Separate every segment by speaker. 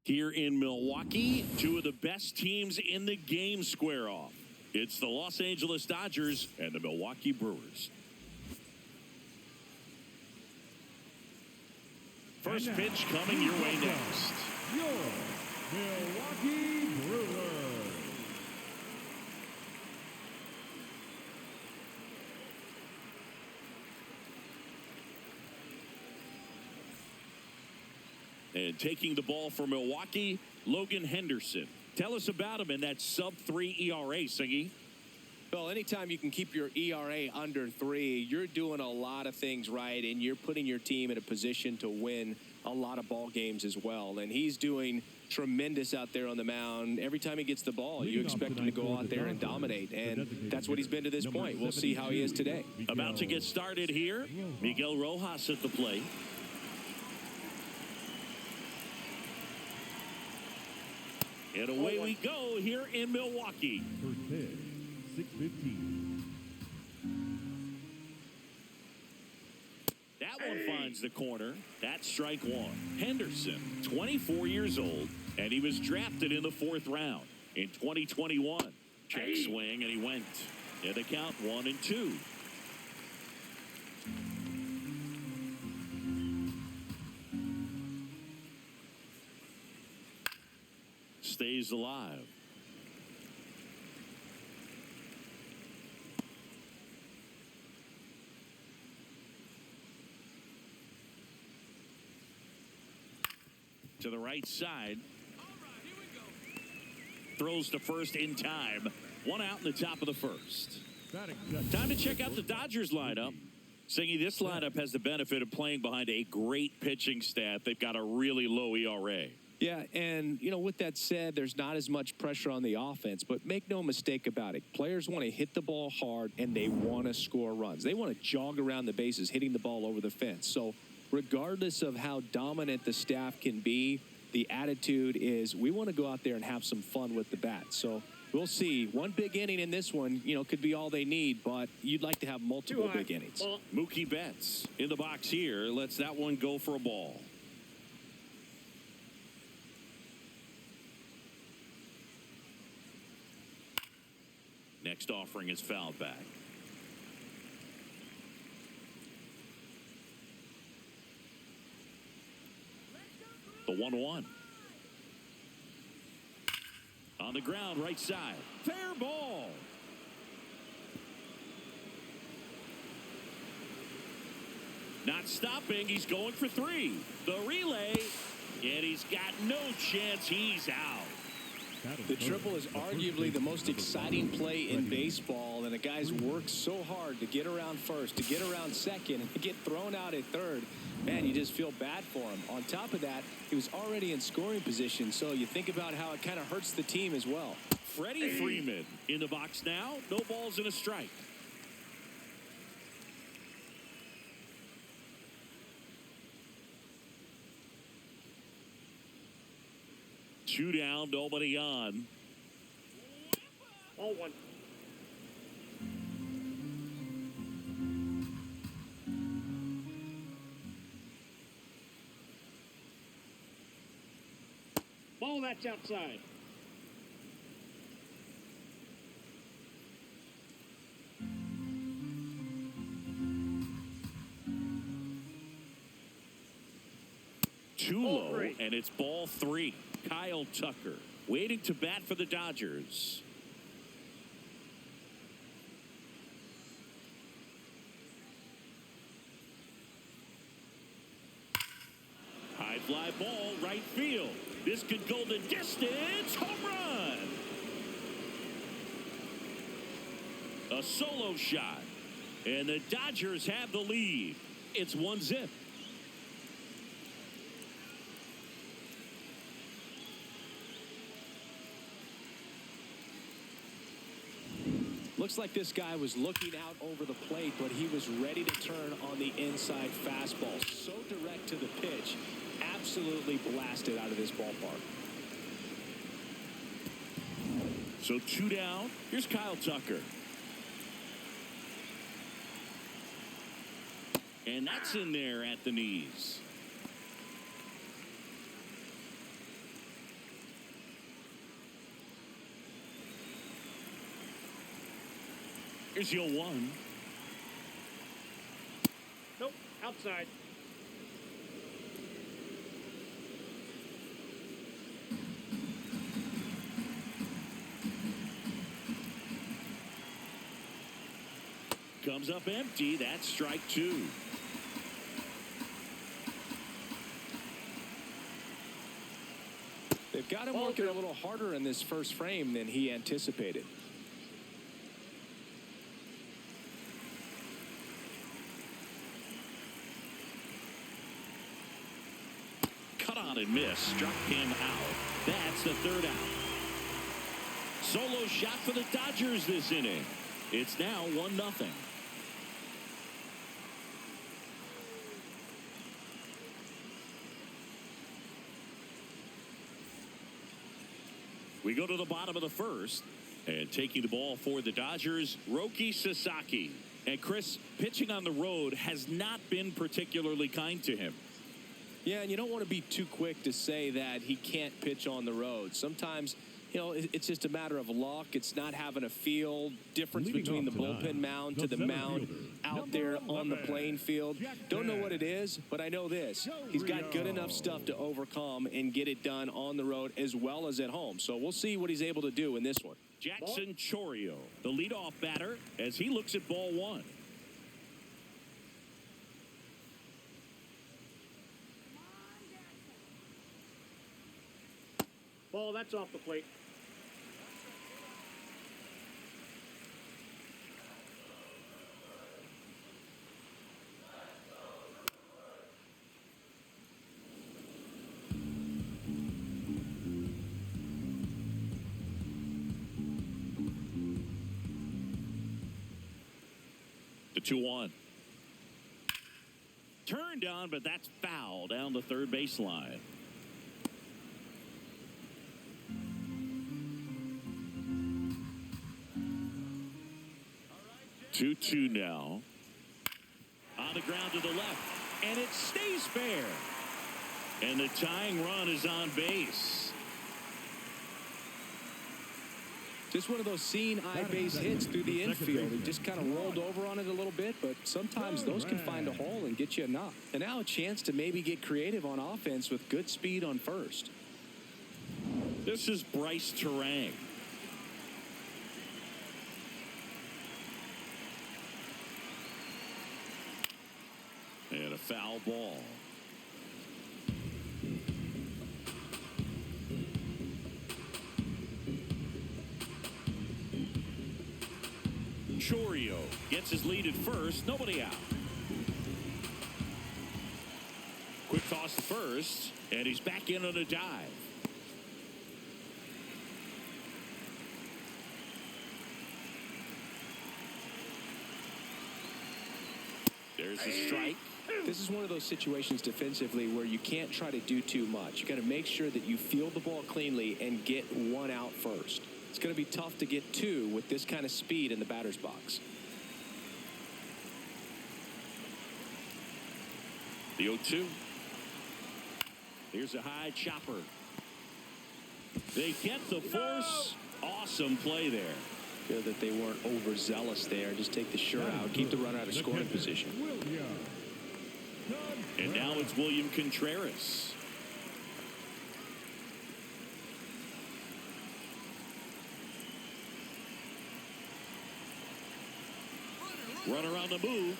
Speaker 1: Here in Milwaukee, two of the best teams in the game square off. It's the Los Angeles Dodgers and the Milwaukee Brewers. First pitch coming your way next.
Speaker 2: Your Milwaukee Brewers.
Speaker 1: And taking the ball for Milwaukee, Logan Henderson. Tell us about him in that sub-3 ERA, Singy.
Speaker 3: Well, anytime you can keep your ERA under 3, you're doing a lot of things right, and you're putting your team in a position to win a lot of ball games as well. And he's doing tremendous out there on the mound. Every time he gets the ball, you expect him to go out there and dominate, and that's what he's been to this point. We'll see how he is today.
Speaker 1: About to get started here, Miguel Rojas at the plate. And away we go here in Milwaukee.
Speaker 2: First pitch, 6:15.
Speaker 1: That one finds the corner. That's strike one. Henderson, 24 years old, and he was drafted in the 4th round in 2021. Check swing, and he went. And the count 1-2. Stays alive. To the right side. Throws to first in time. One out in the top of the first. Time to check out the Dodgers lineup. Singy, this lineup has the benefit of playing behind a great pitching staff. They've got a really low ERA.
Speaker 3: Yeah, and, you know, with that said, there's not as much pressure on the offense, but make no mistake about it. Players want to hit the ball hard, and they want to score runs. They want to jog around the bases, hitting the ball over the fence. So regardless of how dominant the staff can be, the attitude is we want to go out there and have some fun with the bat. So we'll see. One big inning in this one, you know, could be all they need, but you'd like to have multiple big innings.
Speaker 1: Mookie Betts in the box here lets that one go for a ball. Next offering is fouled back. The 1-1. On the ground, right side. Fair ball. Not stopping. He's going for 3. The relay. And he's got no chance. He's out.
Speaker 3: The triple is arguably the most exciting play in baseball, and the guys work so hard to get around first, to get around second, and to get thrown out at third. Man, you just feel bad for him. On top of that, he was already in scoring position, so you think about how it kind of hurts the team as well.
Speaker 1: Freddie Freeman in the box now. No balls and a strike. Two down, nobody on.
Speaker 4: 0-1. Ball, that's outside.
Speaker 1: Too low, and it's ball 3. Kyle Tucker waiting to bat for the Dodgers. High fly ball, right field. This could go the distance. Home run. A solo shot. And the Dodgers have the lead. It's 1-0.
Speaker 3: Looks like this guy was looking out over the plate, but he was ready to turn on the inside fastball. So direct to the pitch. Absolutely blasted out of this ballpark.
Speaker 1: So 2 down. Here's Kyle Tucker. And that's in there at the knees. Here's your 1.
Speaker 4: Nope, outside.
Speaker 1: Comes up empty. That's strike 2.
Speaker 3: They've got him working a little harder in this first frame than he anticipated.
Speaker 1: Cut on and miss. Struck him out. That's the 3rd out. Solo shot for the Dodgers this inning. It's now 1-0. We go to the bottom of the first, and taking the ball for the Dodgers, Roki Sasaki. And Chris, pitching on the road has not been particularly kind to him.
Speaker 3: Yeah, and you don't want to be too quick to say that he can't pitch on the road. Sometimes, you know, it's just a matter of luck. It's not having a feel difference between the bullpen mound to the mound out there on the playing field. Don't know what it is, but I know this. He's got good enough stuff to overcome and get it done on the road as well as at home. So we'll see what he's able to do in this one.
Speaker 1: Jackson Chourio, the leadoff batter, as he looks at ball 1.
Speaker 4: Ball, that's off the plate.
Speaker 1: The 2-1. Turned on, but that's foul down the 3rd baseline. 2-2 now. On the ground to the left, and it stays fair. And the tying run is on base.
Speaker 3: Just one of those seeing-eye base hits through the infield. He just kind of rolled over on it a little bit, but sometimes those can find a hole and get you a knock. And now a chance to maybe get creative on offense with good speed on first.
Speaker 1: This is Bryce Terang. And a foul ball. Chourio gets his lead at first. Nobody out. Quick toss to first, and he's back in on a dive. There's a strike.
Speaker 3: This is one of those situations defensively where you can't try to do too much. You got to make sure that you field the ball cleanly and get one out first. It's going to be tough to get 2 with this kind of speed in the batter's box.
Speaker 1: The 0-2. Here's a high chopper. They get the force. Awesome play there.
Speaker 3: Good that they weren't overzealous there. Just take the shirt out. Keep the runner out of scoring position.
Speaker 1: And now it's William Contreras. Runner on the move.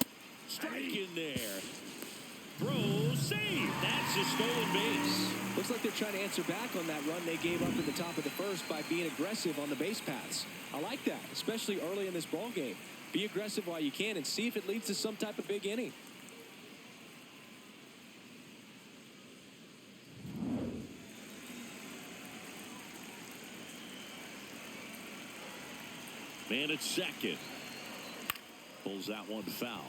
Speaker 1: Strike in there. Throw, save. That's a stolen base.
Speaker 3: Looks like they're trying to answer back on that run they gave up at the top of the first by being aggressive on the base paths. I like that, especially early in this ball game. Be aggressive while you can and see if it leads to some type of big inning.
Speaker 1: Man at second. Pulls that one foul.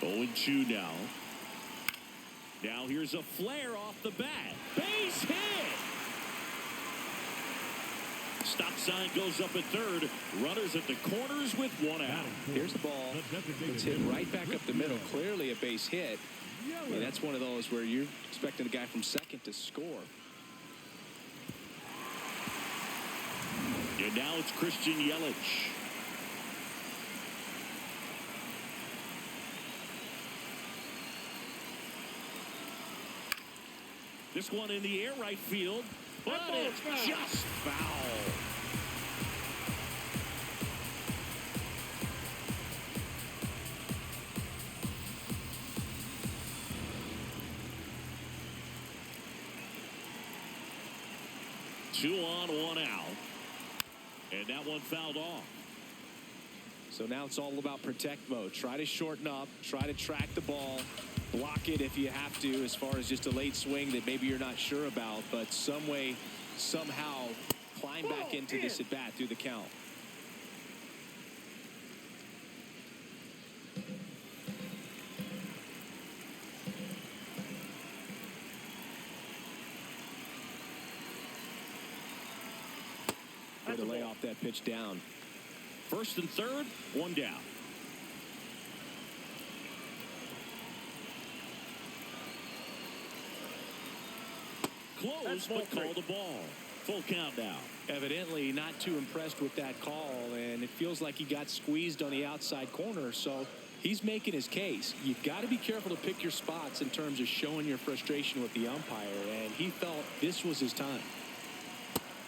Speaker 1: Oh, 0-2 now. Now here's a flare off the bat. Base hit. Stop sign goes up at third. Runners at the corners with one out.
Speaker 3: Here's the ball. It's hit right back up the middle. Clearly a base hit. I mean, that's one of those where you're expecting the guy from second to score.
Speaker 1: And now it's Christian Yelich. This one in the air right field, but it's just foul. Two on, one out. And that one fouled off.
Speaker 3: So now it's all about protect mode. Try to shorten up, try to track the ball, block it if you have to, as far as just a late swing that maybe you're not sure about, but some way, somehow climb back into this at bat through the count. Way to lay off that pitch down.
Speaker 1: First and third, one down. Close, but called the ball. Full count now.
Speaker 3: Evidently not too impressed with that call, and it feels like he got squeezed on the outside corner, so he's making his case. You've got to be careful to pick your spots in terms of showing your frustration with the umpire, and he felt this was his time.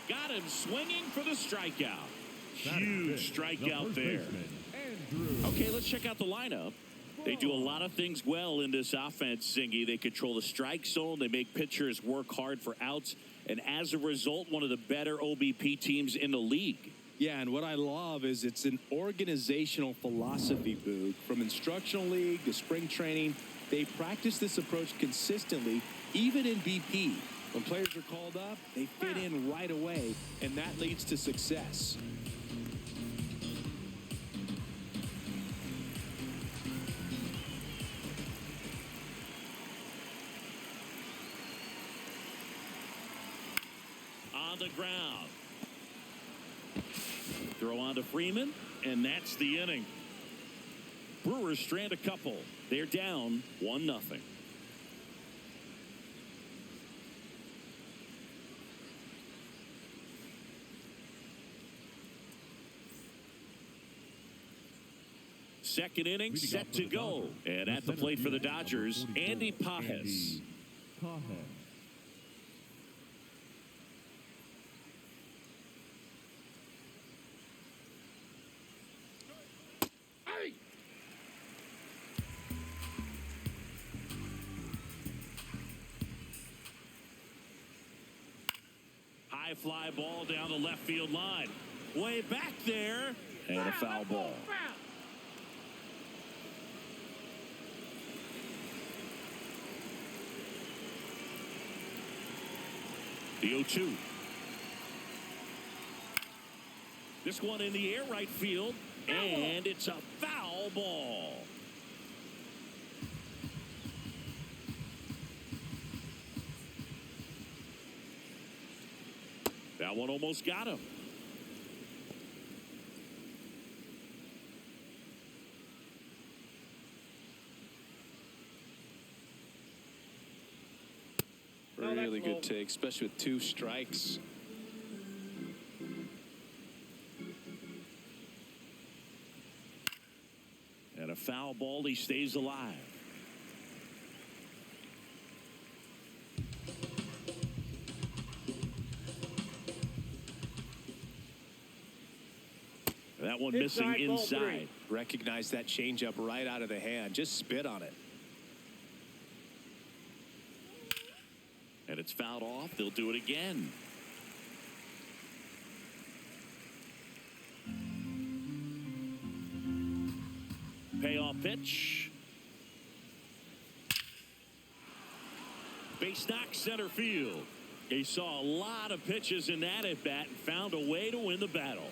Speaker 1: Got him swinging for the strikeout. Huge strikeout there. Okay, let's check out the lineup. They do a lot of things well in this offense, Zingy. They control the strike zone. They make pitchers work hard for outs. And as a result, one of the better OBP teams in the league.
Speaker 3: Yeah, and what I love is it's an organizational philosophy, Boog. From instructional league to spring training, they practice this approach consistently, even in BP. When players are called up, they fit in right away, and that leads to success.
Speaker 1: On the ground. Throw on to Freeman, and that's the inning. Brewers strand a couple. They're down 1-0. Second inning set to go. And at the plate for the Dodgers, Andy Pajes. High fly ball down the left field line. Way back there. And a foul ball. The 0-2. This one in the air right field. And it's a foul ball. That one almost got him.
Speaker 3: Really good take, especially with 2 strikes.
Speaker 1: And a foul ball, he stays alive. That one missing inside.
Speaker 3: Recognize that changeup right out of the hand. Just spit on it.
Speaker 1: And it's fouled off. They'll do it again. Payoff pitch. Base knock center field. He saw a lot of pitches in that at bat and found a way to win the battle.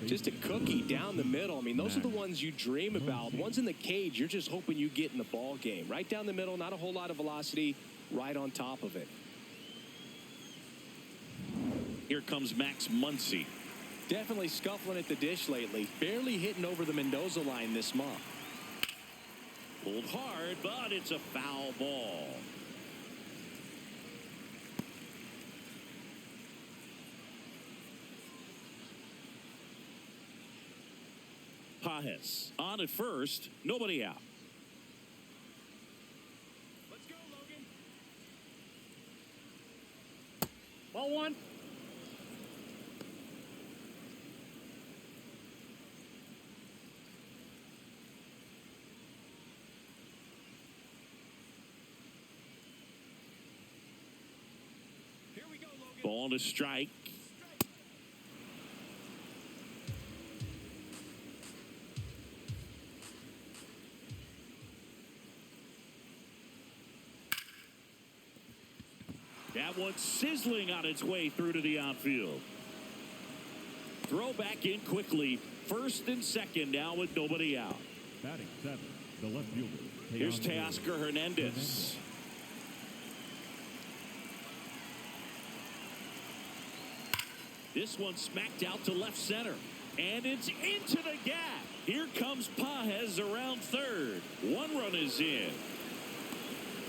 Speaker 3: Just a cookie down the middle. I mean, those are the ones you dream about. Ones in the cage, you're just hoping you get in the ball game. Right down the middle, not a whole lot of velocity, right on top of it.
Speaker 1: Here comes Max Muncy.
Speaker 3: Definitely scuffling at the dish lately. Barely hitting over the Mendoza line this month.
Speaker 1: Pulled hard, but it's a foul ball. Pajes on at first, nobody out.
Speaker 3: Let's go, Logan.
Speaker 4: Ball one.
Speaker 3: Here we go, Logan.
Speaker 1: Ball to strike. That one's sizzling on its way through to the outfield. Throw back in quickly. First and second now with nobody out.
Speaker 2: Batting seventh, the left fielder.
Speaker 1: Here's Teoscar Hernandez. This one smacked out to left center. And it's into the gap. Here comes Pajes around third. One run is in.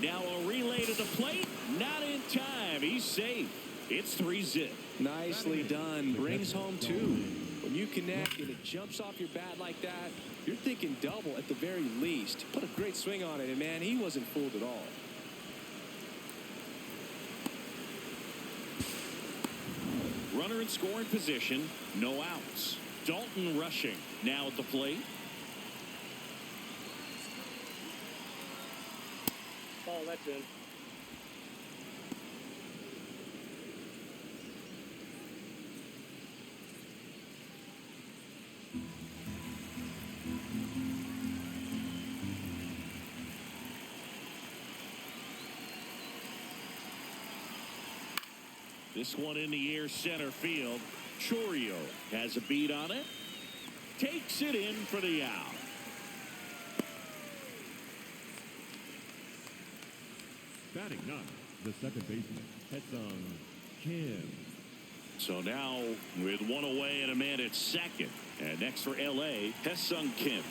Speaker 1: Now a relay to the plate. Not in time. He's safe. It's 3-zip.
Speaker 3: Nicely done. Brings home two. When you connect and it jumps off your bat like that, you're thinking double at the very least. Put a great swing on it, and man, he wasn't fooled at all.
Speaker 1: Runner in scoring position. No outs. Dalton rushing. Now at the plate.
Speaker 4: Ball, that's in.
Speaker 1: This one in the air center field. Chorio has a beat on it. Takes it in for the out.
Speaker 2: Batting ninth, the second baseman, Hyesung Kim.
Speaker 1: So now with one away and a man at second. And next for L.A., Hyesung Kim.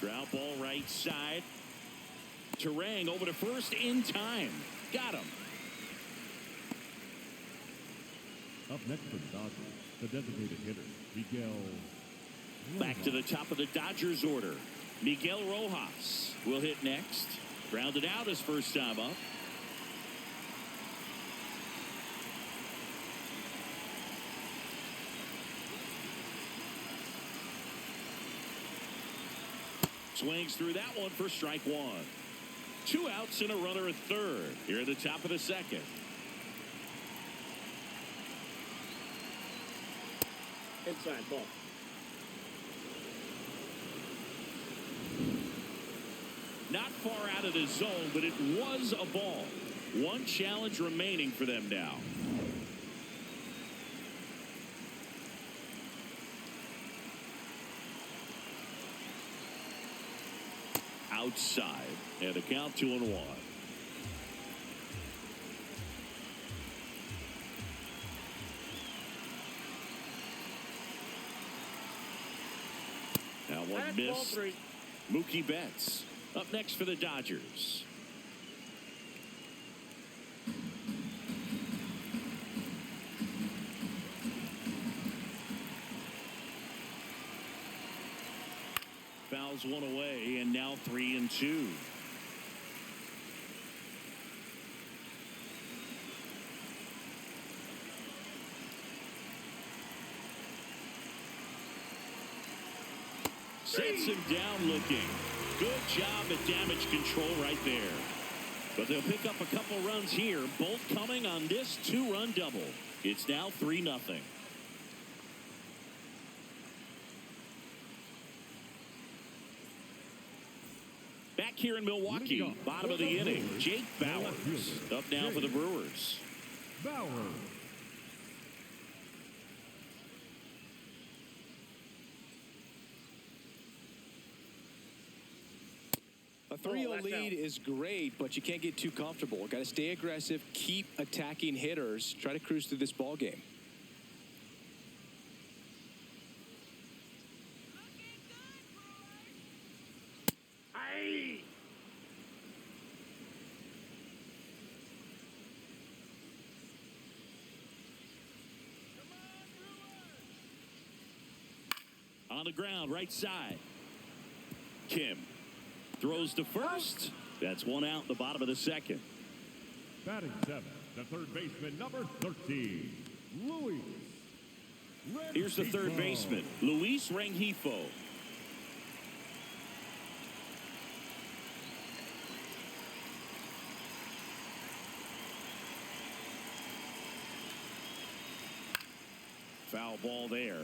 Speaker 1: Ground ball right side. Terang over to first in time. Got him.
Speaker 2: Up next for the Dodgers, the designated hitter, Miguel.
Speaker 1: Back to the top of the Dodgers order. Miguel Rojas will hit next. Grounded out his first time up. Swings through that one for strike one. 2 outs and a runner at third. Here at the top of the second.
Speaker 4: Inside ball.
Speaker 1: Not far out of the zone, but it was a ball. One challenge remaining for them now. Outside, and a count 2-1. Now one
Speaker 4: That's
Speaker 1: miss.
Speaker 4: ball 3.
Speaker 1: Mookie Betts up next for the Dodgers. Fouls one away, and now 3-2. Sets him down looking. Good job at damage control right there. But they'll pick up a couple runs here, both coming on this 2-run double. It's now 3-0. Back here in Milwaukee, bottom of the inning, Jake Bauers up now for the Brewers.
Speaker 2: Bauer.
Speaker 3: 3-0
Speaker 4: that's
Speaker 3: lead
Speaker 4: out.
Speaker 3: is great, but you can't get too comfortable. Got to stay aggressive, keep attacking hitters, try to cruise through this ball game.
Speaker 4: Aye.
Speaker 1: On the ground, right side. Kim throws to first. That's one out in the bottom of the second.
Speaker 2: Batting seventh, the third baseman, number 13, Luis.
Speaker 1: Here's the third baseman, Luis Rengifo. Foul ball there.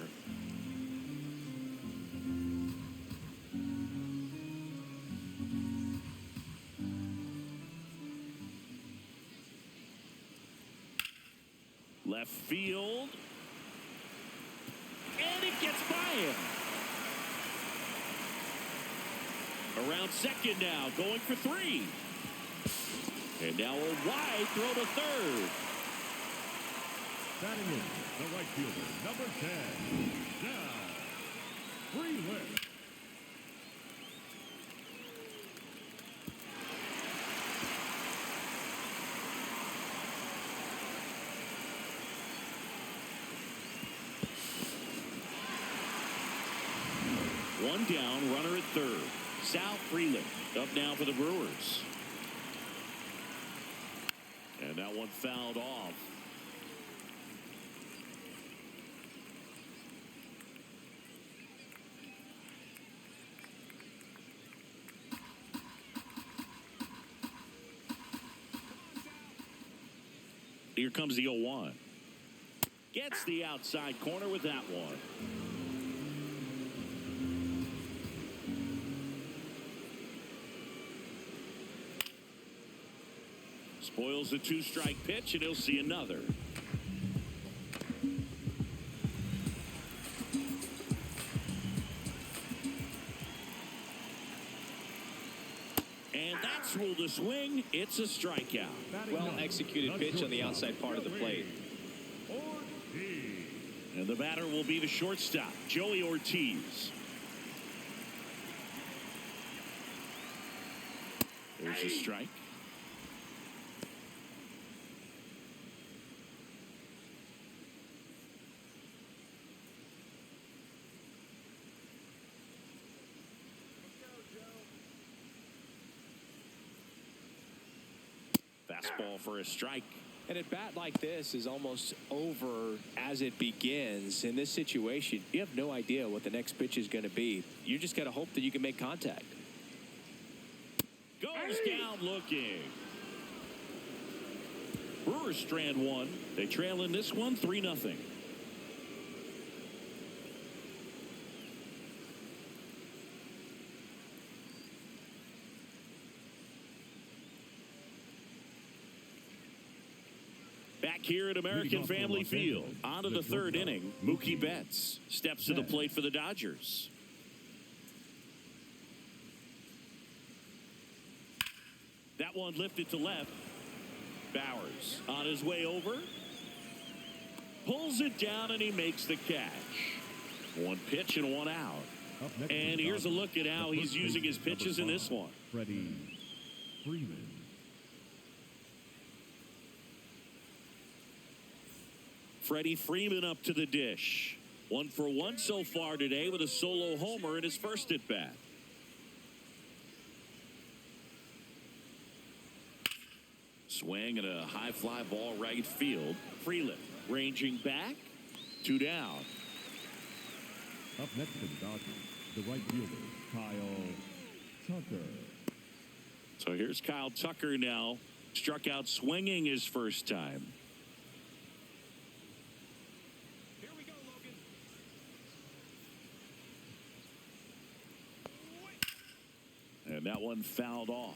Speaker 1: Left field. And it gets by him. Around second now, going for 3. And now a wide throw to third.
Speaker 2: Batting in, the right fielder, number 10, down. Freeland.
Speaker 1: One down, runner at third. Sal Freeland up now for the Brewers. And that one fouled off. Here comes the 0-1. Gets the outside corner with that one. Spoils the 2-strike pitch, and he'll see another. And that's ruled a swing. It's a strikeout.
Speaker 3: Well executed pitch on the outside part of the plate.
Speaker 1: And the batter will be the shortstop, Joey Ortiz. There's a strike. Fastball for a strike.
Speaker 3: And a bat like this is almost over as it begins. In this situation, you have no idea what the next pitch is going to be. You just got to hope that you can make contact.
Speaker 1: Goes down looking. Brewers strand one. They trail in this one 3-0. Back here at American Family Field, on to the third inning, Mookie Betts steps to the plate for the Dodgers. That one lifted to left. Bowers on his way over. Pulls it down, and he makes the catch. One pitch and one out. And here's a look at how he's using his pitches in this one.
Speaker 2: Freddie Freeman.
Speaker 1: Freddie Freeman up to the dish. 1 for 1 so far today with a solo homer in his first at bat. Swing and a high fly ball right field. Freeland ranging back. 2 down.
Speaker 2: Up next for the Dodgers, the right fielder, Kyle Tucker.
Speaker 1: So here's Kyle Tucker now. Struck out swinging his first time. And that one fouled off.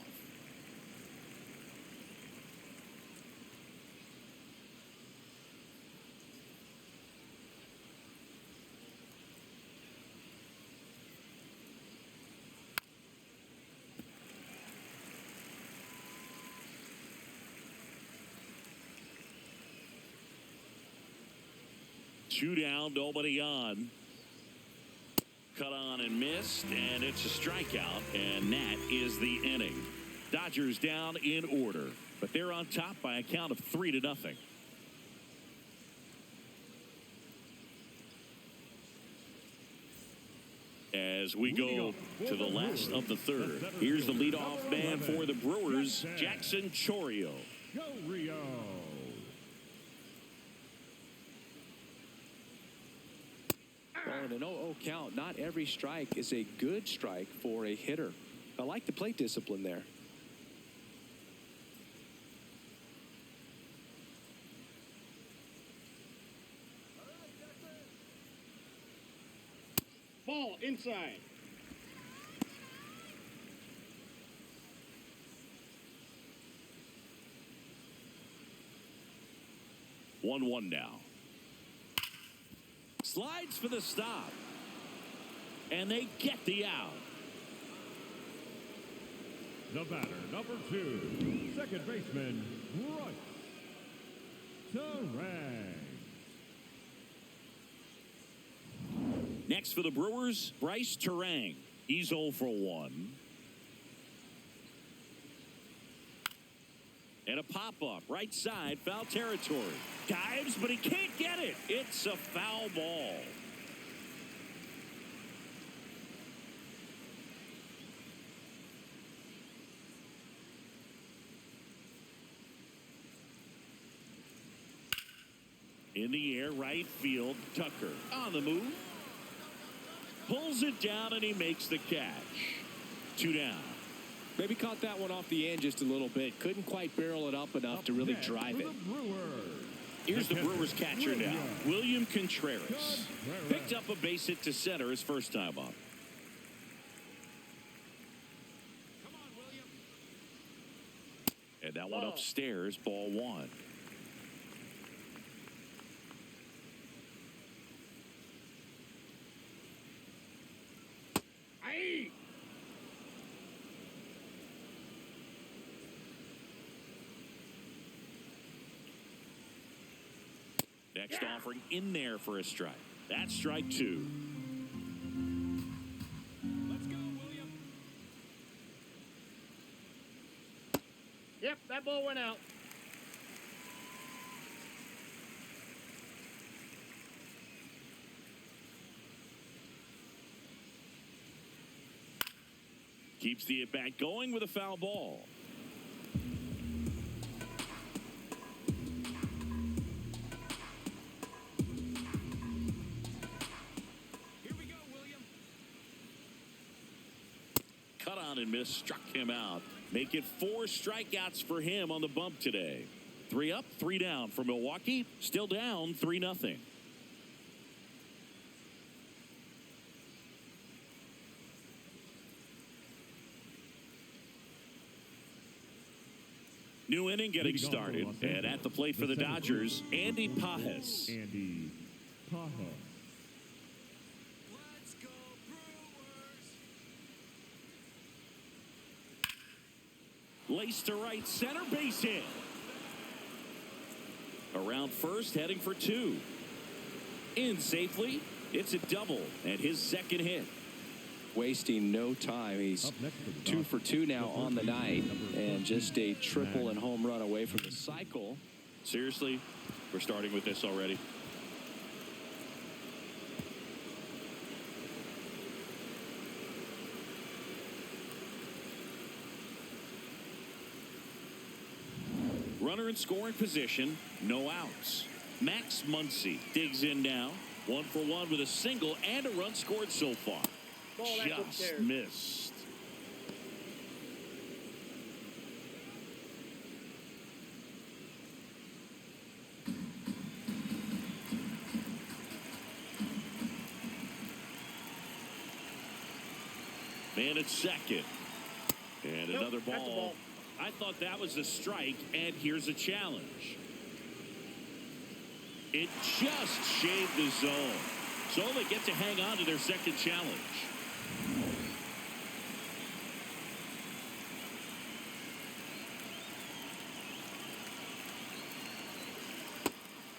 Speaker 1: 2 down, nobody on. Cut on and missed, and it's a strikeout, and that is the inning. Dodgers down in order, but they're on top by a count of 3-0. As we go to the last of the third, here's the leadoff man for the Brewers, Jackson Chourio.
Speaker 2: Go Rio.
Speaker 3: Well, in an 0-0 count, not every strike is a good strike for a hitter. I like the plate discipline there.
Speaker 4: Ball inside.
Speaker 1: One now. Slides for the stop. And they get the out.
Speaker 2: The batter, number 2, second baseman, Bryce Terang.
Speaker 1: Next for the Brewers, Bryce Terang. He's 0 for 1. And a pop-up, right side, foul territory. Dives, but he can't get it. It's a foul ball. In the air, right field, Tucker on the move. Pulls it down, and he makes the catch. 2 down.
Speaker 3: Maybe caught that one off the end just a little bit. Couldn't quite barrel it up enough to really drive it.
Speaker 1: Here's the Brewers catcher now, William Contreras. Picked up a base hit to center his first time up. And that one upstairs, ball 1.
Speaker 4: Aye.
Speaker 1: Next offering in there for a strike. That's strike 2.
Speaker 3: Let's go, William.
Speaker 4: Yep, that ball went out.
Speaker 1: Keeps the at-bat going with a foul ball.
Speaker 3: Here we go, William.
Speaker 1: Cut on and miss, struck him out. Make it 4 strikeouts for him on the bump today. 3 up, 3 down for Milwaukee. Still down 3-0. New inning getting started, and at the plate for the Dodgers, Andy Pajes.
Speaker 2: Andy Pajes.
Speaker 3: Let's go, Brewers.
Speaker 1: Lace to right center, base hit. Around first, heading for 2. In safely, it's a double, and his second hit.
Speaker 3: Wasting no time. He's 2 for 2 now on the night, and just a triple and home run away from the cycle.
Speaker 1: Seriously, we're starting with this already. Runner in scoring position, no outs. Max Muncy digs in now. 1 for 1 with a single and a run scored so far. Just missed. Man at second. And another ball. I thought that was a strike, and here's a challenge. It just shaved the zone. So they get to hang on to their second challenge.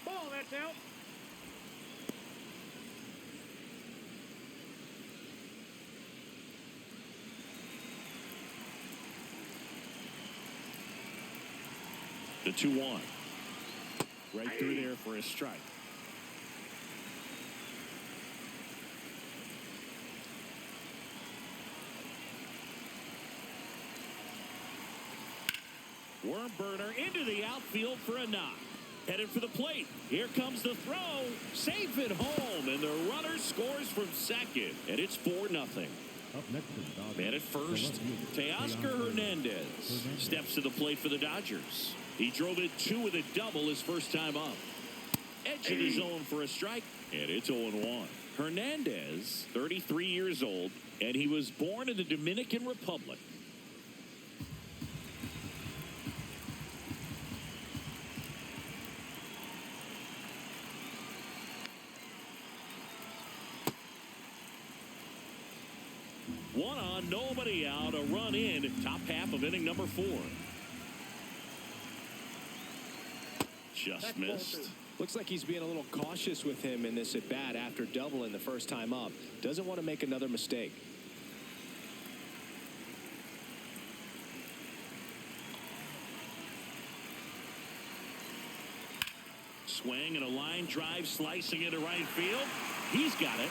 Speaker 4: Ball, that's out.
Speaker 1: The 2-1. Right through there for a strike. Worm burner into the outfield for a knock. Headed for the plate. Here comes the throw. Safe at home. And the runner scores from second. And it's 4-0.
Speaker 2: Up next to the Dodgers.
Speaker 1: Man at first, Teoscar Hernandez steps to the plate for the Dodgers. He drove it 2 with a double his first time up. Edge in his zone for a strike. And it's 0-1. Hernandez, 33 years old, and he was born in the Dominican Republic. One on, nobody out, a run in, top half of inning number 4. Just missed.
Speaker 3: Looks like he's being a little cautious with him in this at bat after doubling the first time up. Doesn't want to make another mistake.
Speaker 1: Swing and a line drive slicing into right field. He's got it.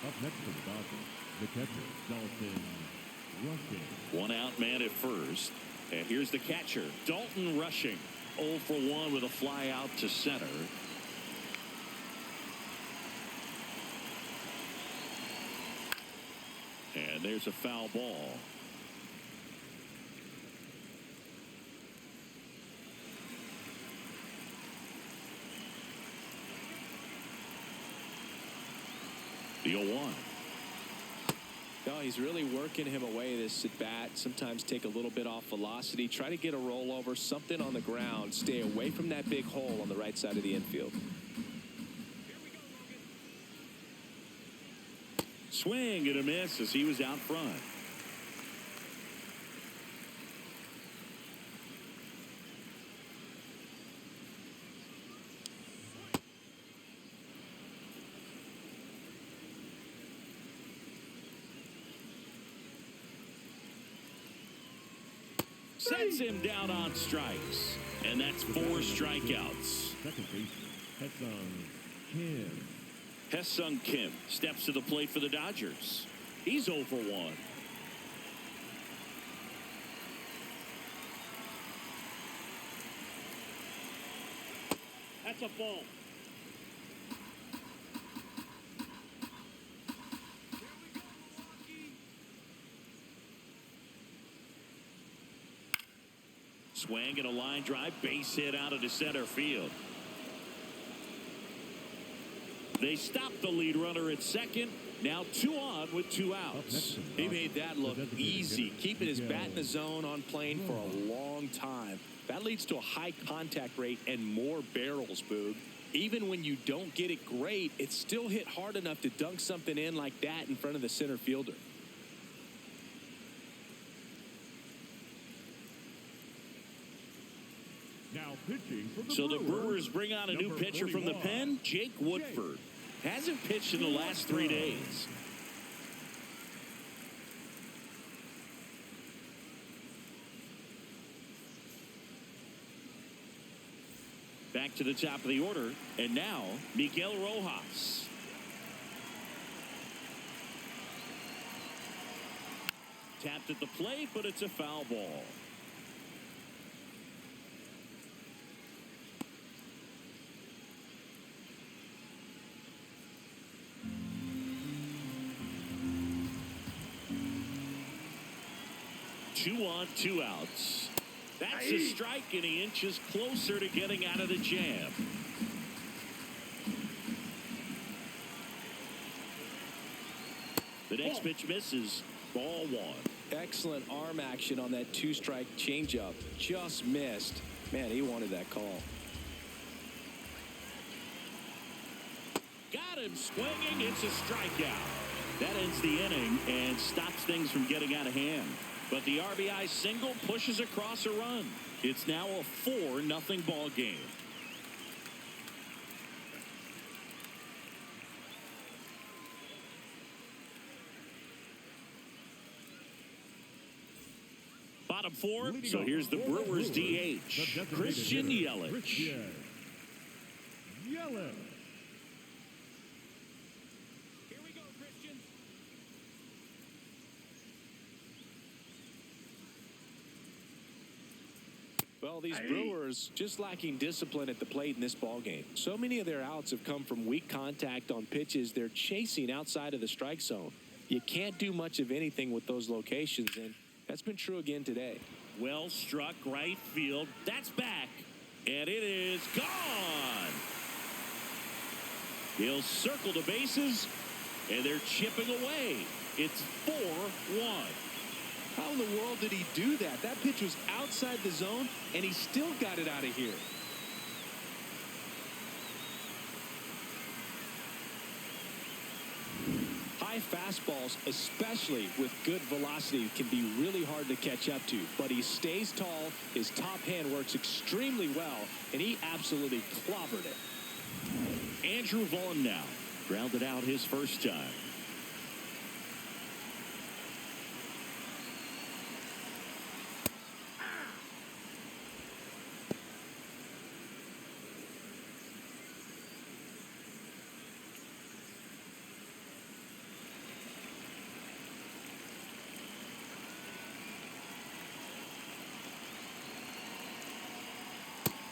Speaker 2: Up next to the Dodgers, the catcher, Dalton Rushing.
Speaker 1: One out man at first. And here's the catcher, Dalton Rushing. 0 for 1 with a fly out to center. And there's a foul ball. The 0-1.
Speaker 3: No, he's really working him away this at bat. Sometimes take a little bit off velocity. Try to get a rollover, something on the ground. Stay away from that big hole on the right side of the infield.
Speaker 1: Swing and a miss as he was out front. Sets him down on strikes. And that's 4 strikeouts.
Speaker 2: Second baseman, Hesung Kim.
Speaker 1: Hesung Kim steps to the plate for the Dodgers. He's 0 for 1.
Speaker 4: That's a ball.
Speaker 1: Swing and a line drive, base hit out into center field. They stop the lead runner at second. Now 2 on with 2 outs.
Speaker 3: He made that look easy, keeping his bat in the zone on plane for a long time. That leads to a high contact rate and more barrels, Boog. Even when you don't get it great, it's still hit hard enough to dunk something in like that in front of the center fielder.
Speaker 2: Now pitching for the
Speaker 1: So the
Speaker 2: Brewers.
Speaker 1: Brewers bring on a new pitcher from the pen, Jake Woodford. Hasn't pitched in the last 3 days. Back to the top of the order, and now Miguel Rojas. Tapped at the plate, but it's a foul ball. Two on, 2 outs. That's a strike, and he inches closer to getting out of the jam. The next pitch misses. Ball 1.
Speaker 3: Excellent arm action on that 2-strike changeup. Just missed. Man, he wanted that call.
Speaker 1: Got him swinging. It's a strikeout. That ends the inning and stops things from getting out of hand. But the RBI single pushes across a run. It's now a 4-0 ball game. bottom four.
Speaker 2: Leading
Speaker 1: So
Speaker 2: off
Speaker 1: here's the
Speaker 2: for
Speaker 1: Brewers
Speaker 2: the
Speaker 1: DH,
Speaker 2: designated
Speaker 1: Christian
Speaker 2: hitter,
Speaker 1: Yelich.
Speaker 2: Christian Yelich.
Speaker 3: Here we go, Christian. Well, these Brewers just lacking discipline at the plate in this ballgame. So many of their outs have come from weak contact on pitches they're chasing outside of the strike zone. You can't do much of anything with those locations, and that's been true again today.
Speaker 1: Well struck right field. That's back. And it is gone. He'll circle the bases, and they're chipping away. It's 4-1.
Speaker 3: How in the world did he do that? That pitch was outside the zone, and he still got it out of here. High fastballs, especially with good velocity, can be really hard to catch up to. But he stays tall, his top hand works extremely well, and he absolutely clobbered it.
Speaker 1: Andrew Vaughn now grounded out his first time.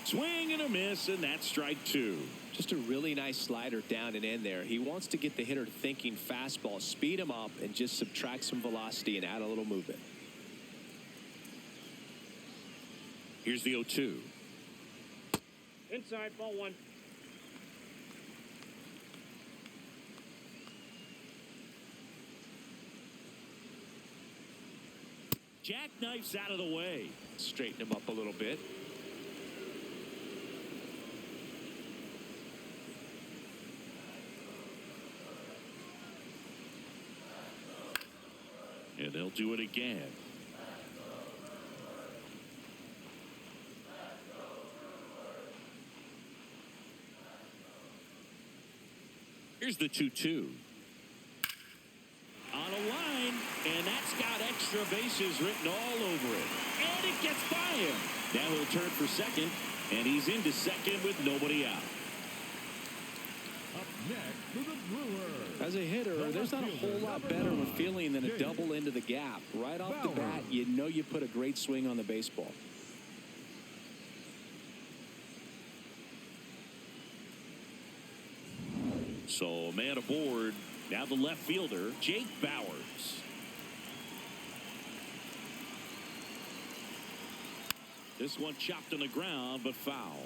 Speaker 1: Swing and a miss, and that's strike two.
Speaker 3: Just a really nice slider down and in there. He wants to get the hitter thinking fastball, speed him up, and just subtract some velocity and add a little movement.
Speaker 1: Here's the 0-2.
Speaker 4: Inside, ball one.
Speaker 1: Jackknifes out of the way.
Speaker 3: Straighten him up a little bit.
Speaker 1: And they'll do it again. Here's the 2-2. On a line, and that's got extra bases written all over it. And it gets by him. Now he'll turn for second, and he's into second with nobody out.
Speaker 2: Up next for the Brewers.
Speaker 3: As a hitter, there's not a whole lot better of a feeling than a double into the gap. Right off the bat, you know you put a great swing on the baseball.
Speaker 1: So, man aboard. Now the left fielder, Jake Bowers. This one chopped on the ground, but foul.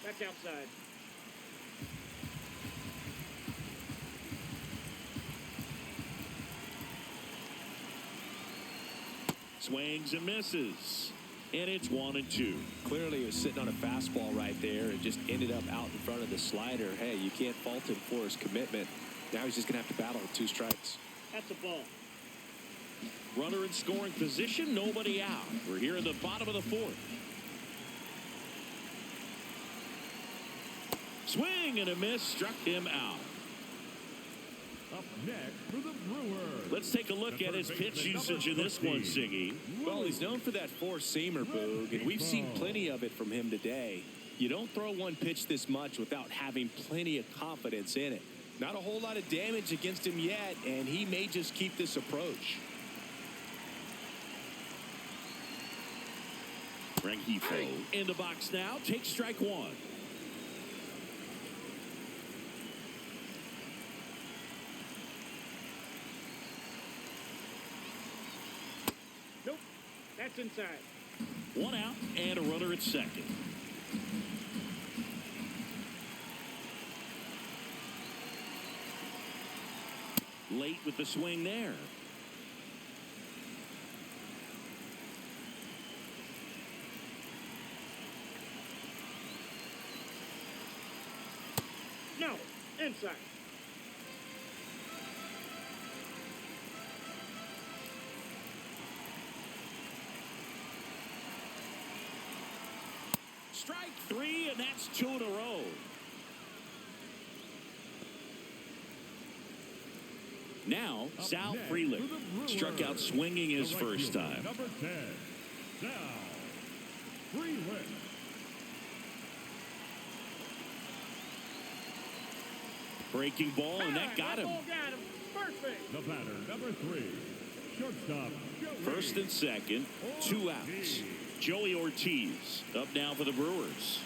Speaker 4: That's outside.
Speaker 1: Swings and misses. And it's 1-2.
Speaker 3: Clearly, he was sitting on a fastball right there and just ended up out in front of the slider. Hey, you can't fault him for his commitment. Now he's just going to have to battle with 2 strikes.
Speaker 4: That's a ball.
Speaker 1: Runner in scoring position, nobody out. We're here in the bottom of the 4th. Swing and a miss, struck him out.
Speaker 2: Up next for the Brewers.
Speaker 1: Let's take a look at his pitch usage in this one, Siggy.
Speaker 3: Well, he's known for that four-seamer, Boog, and we've seen plenty of it from him today. You don't throw one pitch this much without having plenty of confidence in it. Not a whole lot of damage against him yet, and he may just keep this approach.
Speaker 1: Rengifo in the box now. Take strike one.
Speaker 4: Nope. That's inside.
Speaker 1: 1 out and a runner at second. Late with the swing there.
Speaker 4: No. Inside.
Speaker 1: 3, and that's 2 in a row. Now, Sal Frelick struck out swinging his first time.
Speaker 2: Number 10, Sal Frelick.
Speaker 1: Breaking ball, and that got him.
Speaker 4: First base.
Speaker 2: The batter, number 3, shortstop, Joey.
Speaker 1: First and second, 2 outs. Joey Ortiz up now for the Brewers.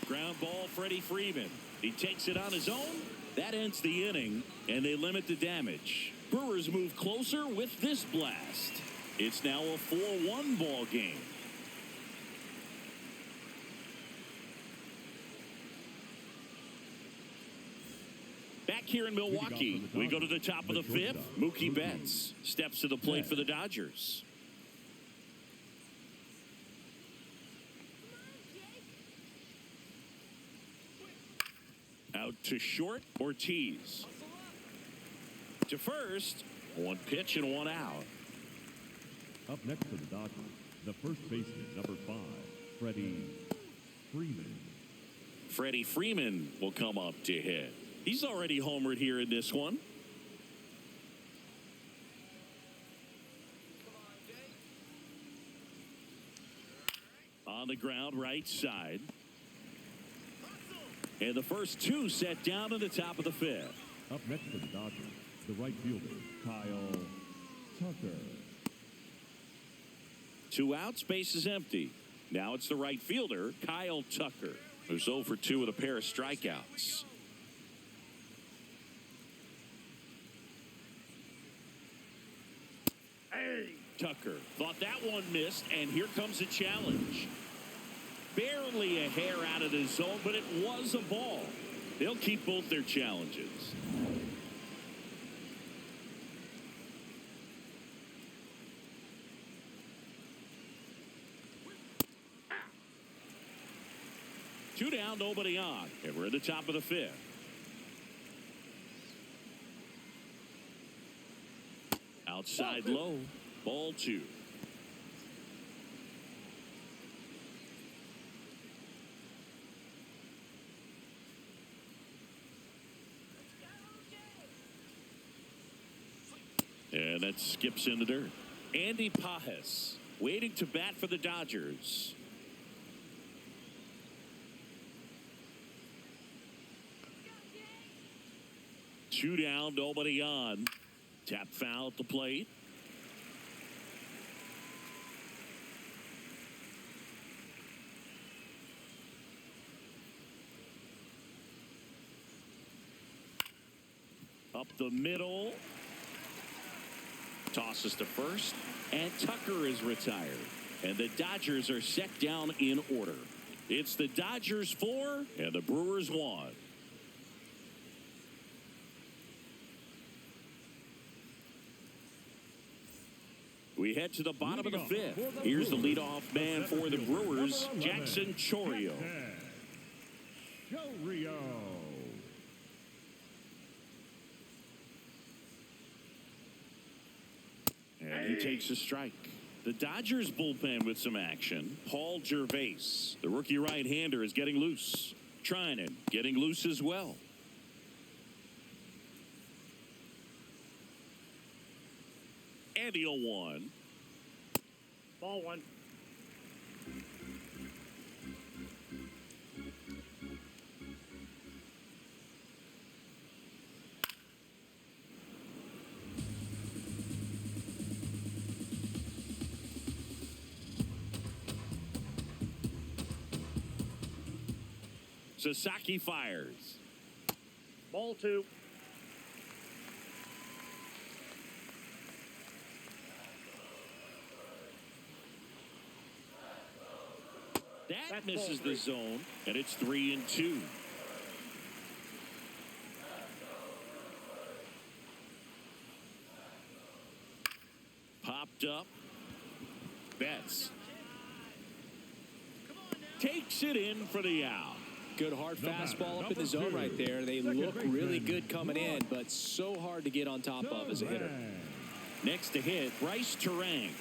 Speaker 1: Ground ball, Freddie Freeman. He takes it on his own. That ends the inning, and they limit the damage. Brewers move closer with this blast. It's now a 4-1 ball game. Back here in Milwaukee, we go to the top of the 5th. Mookie Betts steps to the plate for the Dodgers. Out to short, Ortiz. To first, 1 pitch and 1 out.
Speaker 2: Up next for the Dodgers, the first baseman, number 5, Freddie Freeman.
Speaker 1: Freddie Freeman will come up to hit. He's already homered here in this one. On the ground, right side. And the first 2 set down in the top of the 5th.
Speaker 2: Up next for the Dodgers, the right fielder, Kyle Tucker.
Speaker 1: 2 outs, base is empty. Now it's the right fielder, Kyle Tucker, who's 0 for 2 with a pair of strikeouts.
Speaker 4: Hey.
Speaker 1: Tucker thought that one missed, and here comes a challenge. Barely a hair out of the zone, but it was a ball. They'll keep both their challenges. Two down, nobody on, and we're at the top of the 5th. Outside low, ball 2. And that skips in the dirt. Andy Pajes waiting to bat for the Dodgers. Two down, nobody on. Tap foul at the plate. Up the middle. Tosses to first, and Tucker is retired. And the Dodgers are set down in order. It's the Dodgers 4 and the Brewers 1. We head to the bottom of the 5th. Here's the leadoff man for the Brewers, Jackson Chourio.
Speaker 2: Chourio.
Speaker 1: And he takes a strike. The Dodgers bullpen with some action. Paul Gervais, the rookie right-hander, is getting loose. Trinan getting loose as well. And the 0-1.
Speaker 4: Ball 1.
Speaker 1: Sasaki fires.
Speaker 4: Ball 2.
Speaker 1: That misses the zone, and it's 3-2. Popped up. Betts takes it in for the out.
Speaker 3: Good hard fastball up in the zone right there. They look really good coming in, but so hard to get on top of as a hitter.
Speaker 1: Next to hit, Bryce Terang.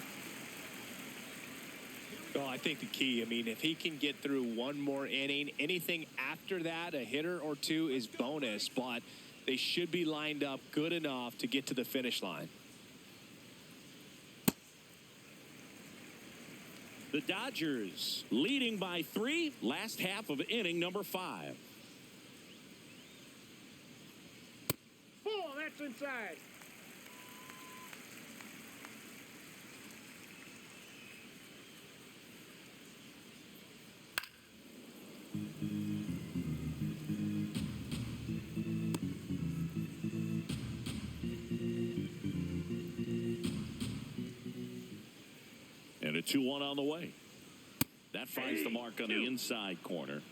Speaker 3: Oh, I think the key, I mean, if he can get through one more inning, anything after that, a hitter or two is bonus, but they should be lined up good enough to get to the finish line.
Speaker 1: The Dodgers leading by 3, last half of inning number 5.
Speaker 4: Ball, that's inside.
Speaker 1: And a 2-1 on the way. That finds the mark on the inside corner.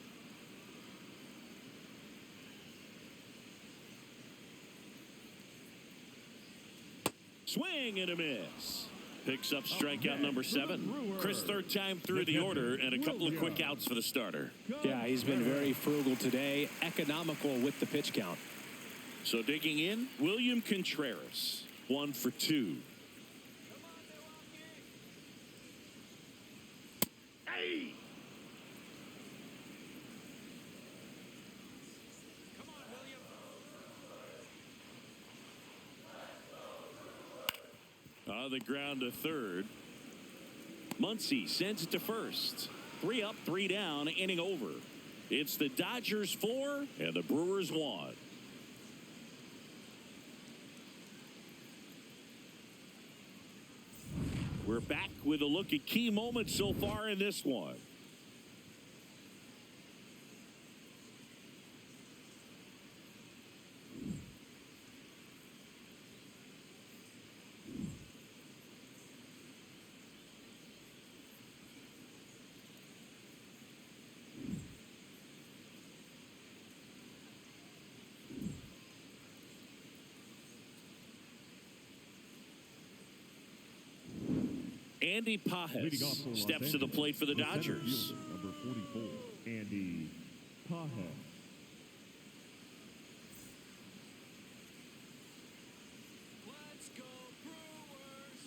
Speaker 1: Swing and a miss. Picks up strikeout number 7. Chris, third time through the order, and a couple of quick outs for the starter.
Speaker 3: Yeah, he's been very frugal today, economical with the pitch count.
Speaker 1: So digging in, William Contreras, 1 for 2.
Speaker 4: Hey!
Speaker 1: On the ground to third. Muncy sends it to first. 3 up, 3 down, inning over. It's the Dodgers 4 and the Brewers 1. We're back with a look at key moments so far in this one. Andy
Speaker 2: Leading off
Speaker 1: Pajes
Speaker 2: for Los
Speaker 1: steps to the
Speaker 2: Angeles,
Speaker 1: plate for the
Speaker 2: center
Speaker 1: Dodgers.
Speaker 2: fielder, number 44, Andy Pajes.
Speaker 3: Let's go Brewers!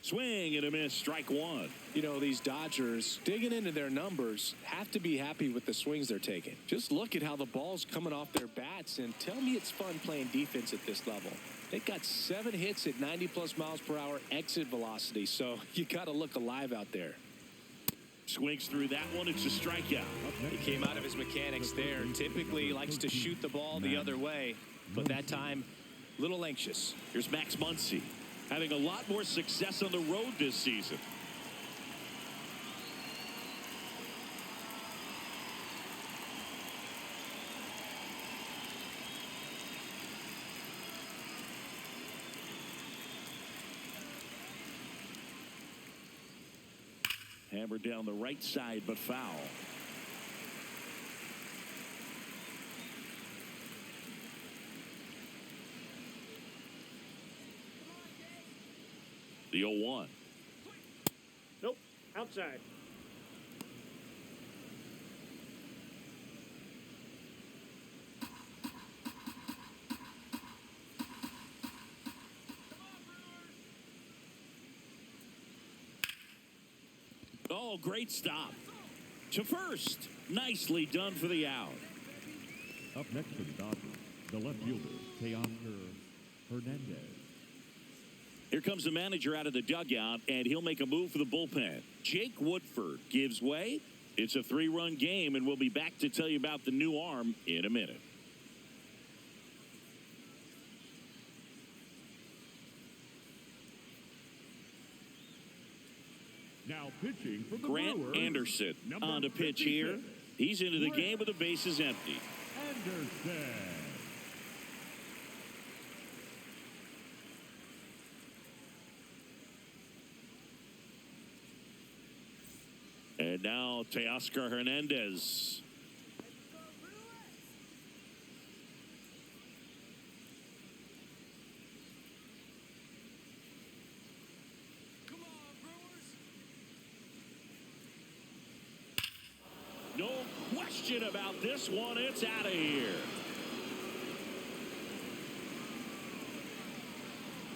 Speaker 1: Swing and a miss, strike 1.
Speaker 3: You know, these Dodgers, digging into their numbers, have to be happy with the swings they're taking. Just look at how the ball's coming off their bats, and tell me it's fun playing defense at this level. They got 7 hits at 90+ miles per hour exit velocity, so you got to look alive out there.
Speaker 1: Swings through that one. It's a strikeout.
Speaker 3: He came out of his mechanics there. Typically likes to shoot the ball the other way, but that time, a little anxious.
Speaker 1: Here's Max Muncy, having a lot more success on the road this season. Hammered down the right side, but foul. The 0-1.
Speaker 4: Nope, outside.
Speaker 1: Oh, great stop. To first. Nicely done for the out.
Speaker 2: Up next for the Dodgers, the left fielder, Teoscar Hernandez.
Speaker 1: Here comes the manager out of the dugout, and he'll make a move for the bullpen. Jake Woodford gives way. It's a 3-run game, and we'll be back to tell you about the new arm in a minute.
Speaker 2: Now pitching for the
Speaker 1: Grant
Speaker 2: Brewers,
Speaker 1: Anderson
Speaker 2: number
Speaker 1: on the pitch here.
Speaker 2: 56,
Speaker 1: He's into the game with the bases empty.
Speaker 2: Anderson.
Speaker 1: And now Teoscar Hernandez. question about this one. It's out of here.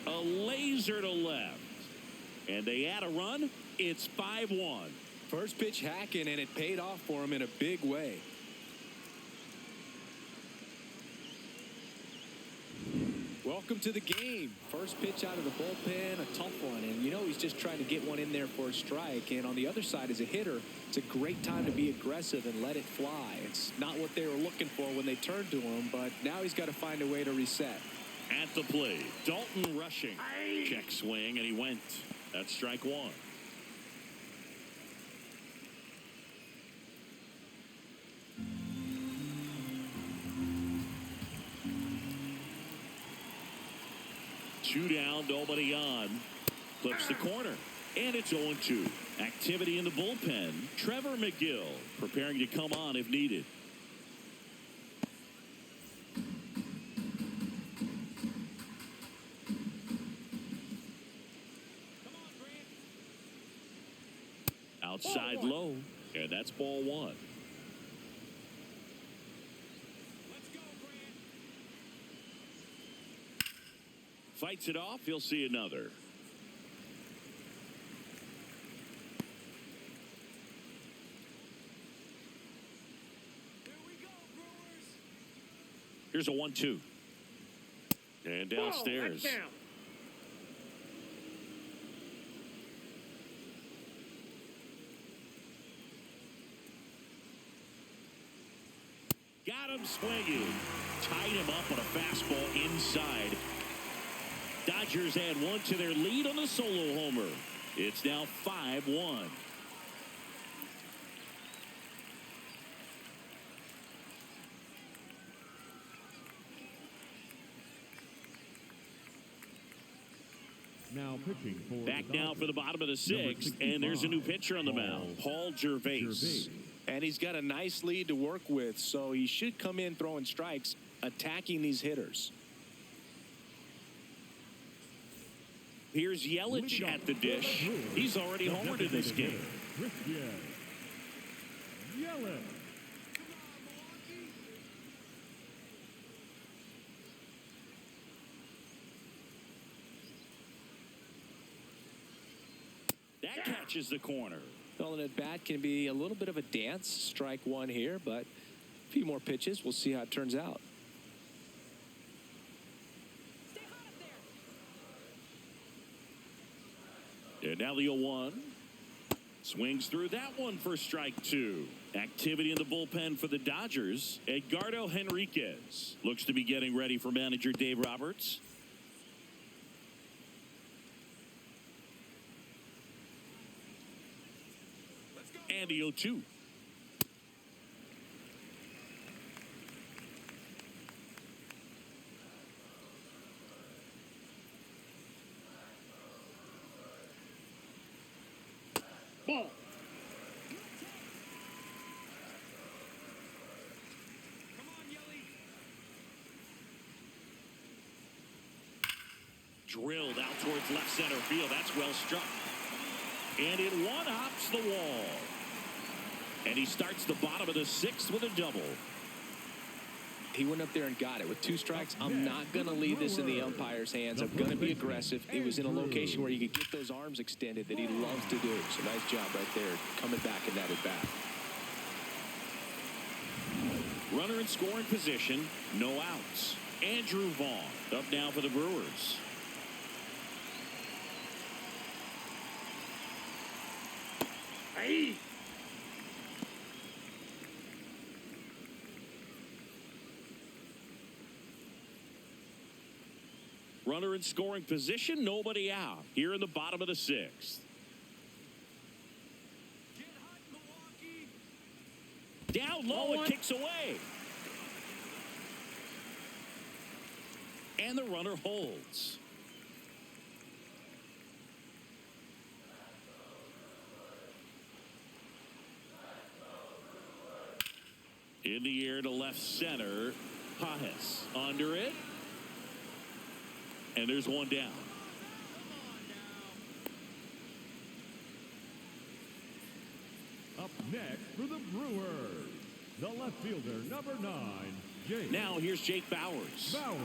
Speaker 1: A laser to left. And they add a run. It's 5-1.
Speaker 3: First pitch hacking, and it paid off for him in a big way. Welcome to the game. First pitch out of the bullpen, a tough one. And you know he's just trying to get one in there for a strike. And on the other side, as a hitter, it's a great time to be aggressive and let it fly. It's not what they were looking for when they turned to him, but now he's got to find a way to reset.
Speaker 1: At the plate, Dalton rushing. Check swing, and he went. That's strike one. Two down, nobody on. Flips the corner, and it's 0-2. Activity in the bullpen. Trevor McGill preparing to come on if needed. Outside low, and that's ball one. Fights it off. He'll see another. Here's a 1-2. And downstairs.
Speaker 4: Whoa, down.
Speaker 1: Got him swinging. Tied him up on a fastball inside. Dodgers add one to their lead on the solo homer. It's now 5-1.
Speaker 2: Now pitching for
Speaker 1: back now for the bottom of the sixth, and there's a new pitcher on the mound, Paul Gervais.
Speaker 3: And he's got a nice lead to work with, so he should come in throwing strikes, attacking these hitters.
Speaker 1: Here's Yelich at the dish. He's already homered in this game.
Speaker 2: Yelich.
Speaker 1: That catches the corner.
Speaker 3: Well, an at-bat can be a little bit of a dance. Strike one here, but a few more pitches. We'll see how it turns out.
Speaker 1: And now the 0-1. Swings through that one for strike two. Activity in the bullpen for the Dodgers. Edgardo Henriquez looks to be getting ready for manager Dave Roberts. And the 0-2.
Speaker 4: Ball.
Speaker 1: Drilled out towards left center field. That's well struck. And it one-hops the wall. And he starts the bottom of the sixth with a double.
Speaker 3: He went up there and got it with two strikes. I'm not going to leave this in the umpire's hands. I'm going to be aggressive. It was in a location where you could get those arms extended that he loves to do. So nice job right there, coming back in that at bat.
Speaker 1: Runner in scoring position, no outs. Andrew Vaughn up now for the Brewers.
Speaker 4: Hey.
Speaker 1: Runner in scoring position, nobody out. Here in the bottom of the sixth. Down low and kicks away. And the runner holds. In the air to left center. Pajes under it. And there's one down.
Speaker 2: Up next for the Brewers, The left fielder, number 9, Jake.
Speaker 1: Now here's Jake Bowers.
Speaker 2: Bowers.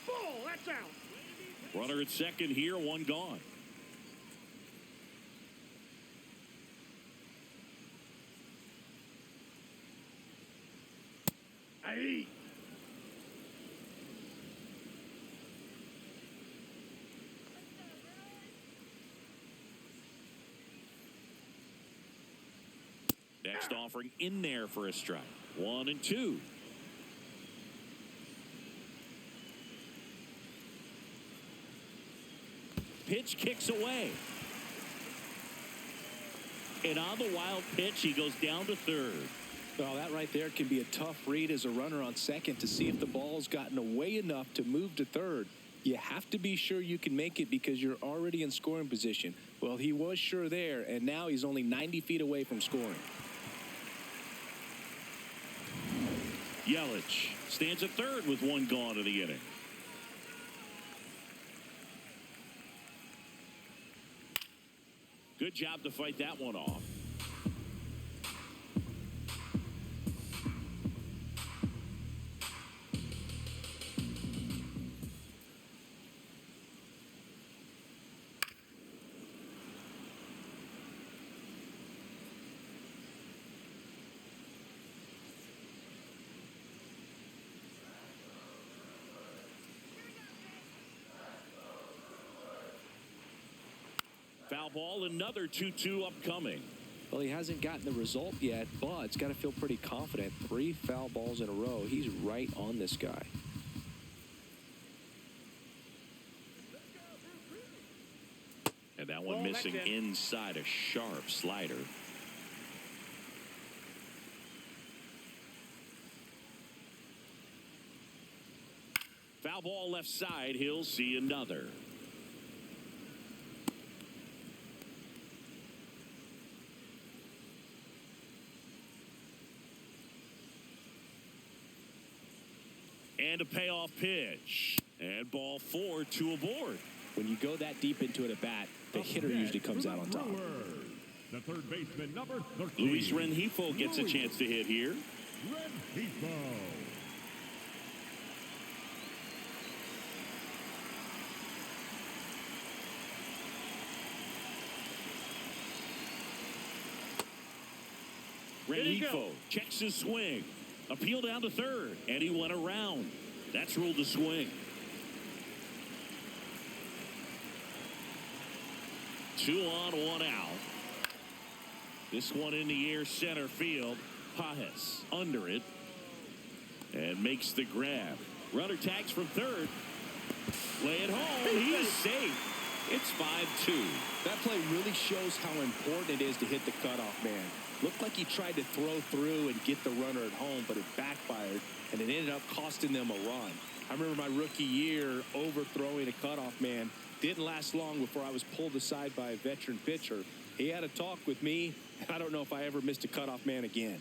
Speaker 4: Ball, that's out.
Speaker 1: Runner at second here, one gone.
Speaker 4: Hey.
Speaker 1: Next offering in there for a strike. 1-2. Pitch kicks away. And on the wild pitch, he goes down to third.
Speaker 3: Well, that right there can be a tough read as a runner on second to see if the ball's gotten away enough to move to third. You have to be sure you can make it because you're already in scoring position. Well, he was sure there, and now he's only 90 feet away from scoring.
Speaker 1: Yelich stands at third with one gone in the inning. Good job to fight that one off. Foul ball, another 2-2 upcoming.
Speaker 3: Well, he hasn't gotten the result yet, but it's got to feel pretty confident. 3 foul balls in a row. He's right on this guy.
Speaker 1: And that one missing inside, a sharp slider. Foul ball left side. He'll see another. And a payoff pitch. And ball 4, 2 aboard.
Speaker 3: When you go that deep into an at-bat, the hitter usually comes out on top.
Speaker 2: The third baseman, number 13.
Speaker 1: Luis Rengifo gets a chance to hit here.
Speaker 2: Rengifo.
Speaker 1: Rengifo checks his swing. Appeal down to third, and he went around. That's ruled a swing. 2 on, 1 out. This one in the air, center field. Pajes under it and makes the grab. Runner tags from third. Lay it home. He is safe. It's 5-2.
Speaker 3: That play really shows how important it is to hit the cutoff man. Looked like he tried to throw through and get the runner at home, but it backfired, and it ended up costing them a run. I remember my rookie year overthrowing a cutoff man. Didn't last long before I was pulled aside by a veteran pitcher. He had a talk with me, and I don't know if I ever missed a cutoff man again.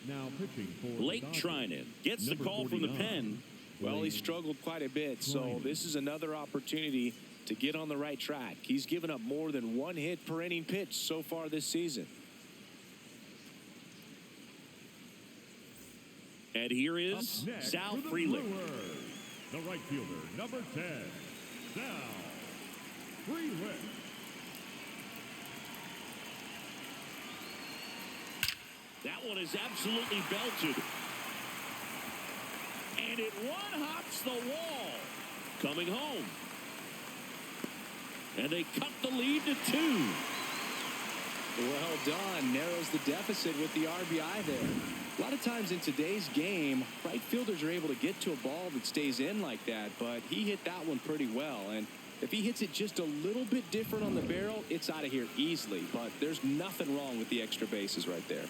Speaker 2: Now pitching for
Speaker 1: Blake Trinan gets the call from the pen.
Speaker 3: Well, he struggled quite a bit, so this is another opportunity to get on the right track. He's given up more than 1 hit per inning pitch so far this season.
Speaker 1: And here is Sal Freeling.
Speaker 2: The right fielder, number 10, Sal Freeling.
Speaker 1: That one is absolutely belted. And it one-hops the wall. Coming home. And they cut the lead to 2.
Speaker 3: Well done. Narrows the deficit with the RBI there. A lot of times in today's game, right fielders are able to get to a ball that stays in like that, but he hit that one pretty well. And if he hits it just a little bit different on the barrel, it's out of here easily. But there's nothing wrong with the extra bases right there.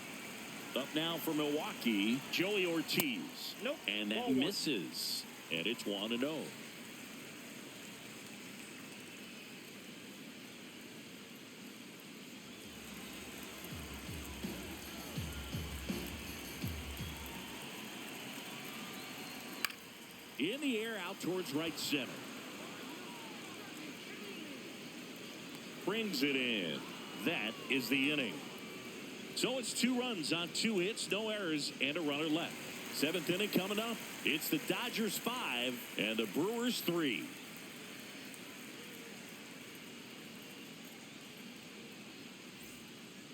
Speaker 1: Up now for Milwaukee, Joey Ortiz.
Speaker 4: Nope.
Speaker 1: And that misses. And it's 1-0. In the air, out towards right center. Brings it in. That is the inning. So it's 2 runs on 2 hits, no errors, and a runner left. 7th inning coming up. It's the Dodgers 5 and the Brewers 3.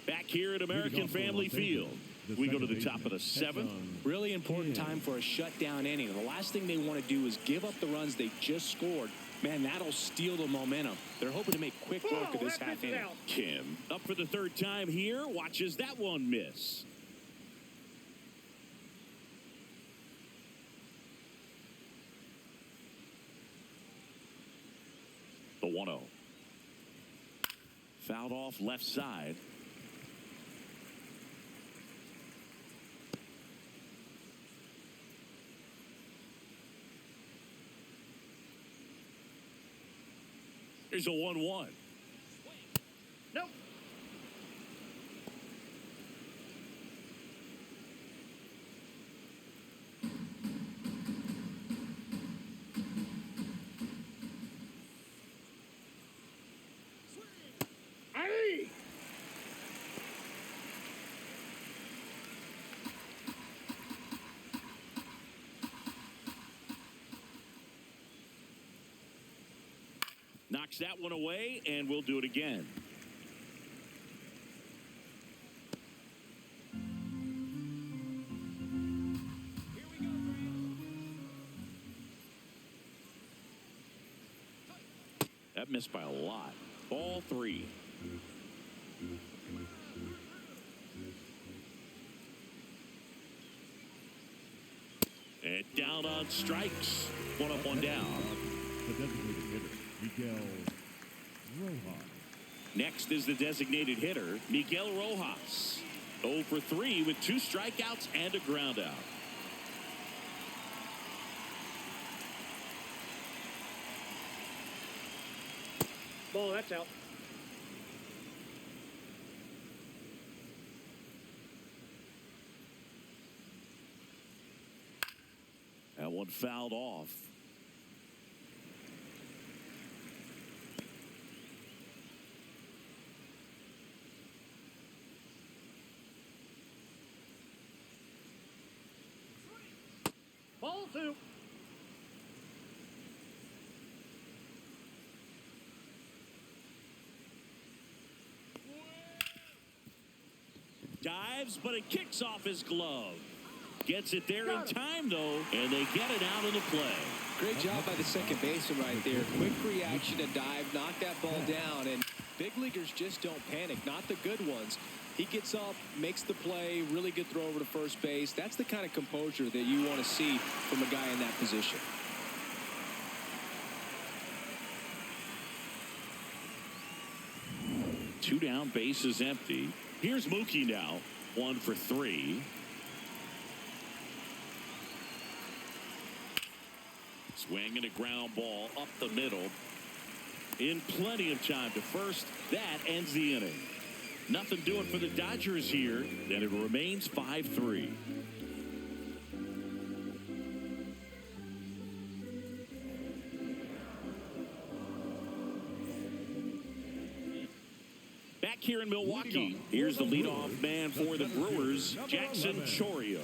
Speaker 1: Back here at American Family Field. We go to the top of the 7th.
Speaker 3: Really important time for a shutdown inning. The last thing they want to do is give up the runs they just scored. Man, that'll steal the momentum. They're hoping to make quick work of this half inning.
Speaker 1: Kim up for the 3rd time here. Watches that one miss. The 1-0. Fouled off left side. Here's a 1-1.
Speaker 4: Nope. Aye.
Speaker 1: Knocks that one away, and we'll do it again. That missed by a lot. Ball 3. And down on strikes. 1 up, 1 down.
Speaker 2: The designated hitter, Miguel Rojas.
Speaker 1: Next is the designated hitter, Miguel Rojas. 0 for 3 with 2 strikeouts and a ground out.
Speaker 4: Ball, that's out.
Speaker 1: That one fouled off.
Speaker 4: Ball 2.
Speaker 1: Dives, but it kicks off his glove. Gets it there in time, though, and they get it out of the play.
Speaker 3: Great job by the second baseman right there. Quick reaction to dive, knock that ball down, and big leaguers just don't panic, not the good ones. He gets up, makes the play, really good throw over to first base. That's the kind of composure that you want to see from a guy in that position.
Speaker 1: Two down, bases empty. Here's Mookie now. 1 for 3. Swing and a ground ball up the middle. In plenty of time to first. That ends the inning. Nothing doing for the Dodgers here. And it remains 5-3. Back here in Milwaukee, here's the leadoff man for the Brewers, Jackson Chourio.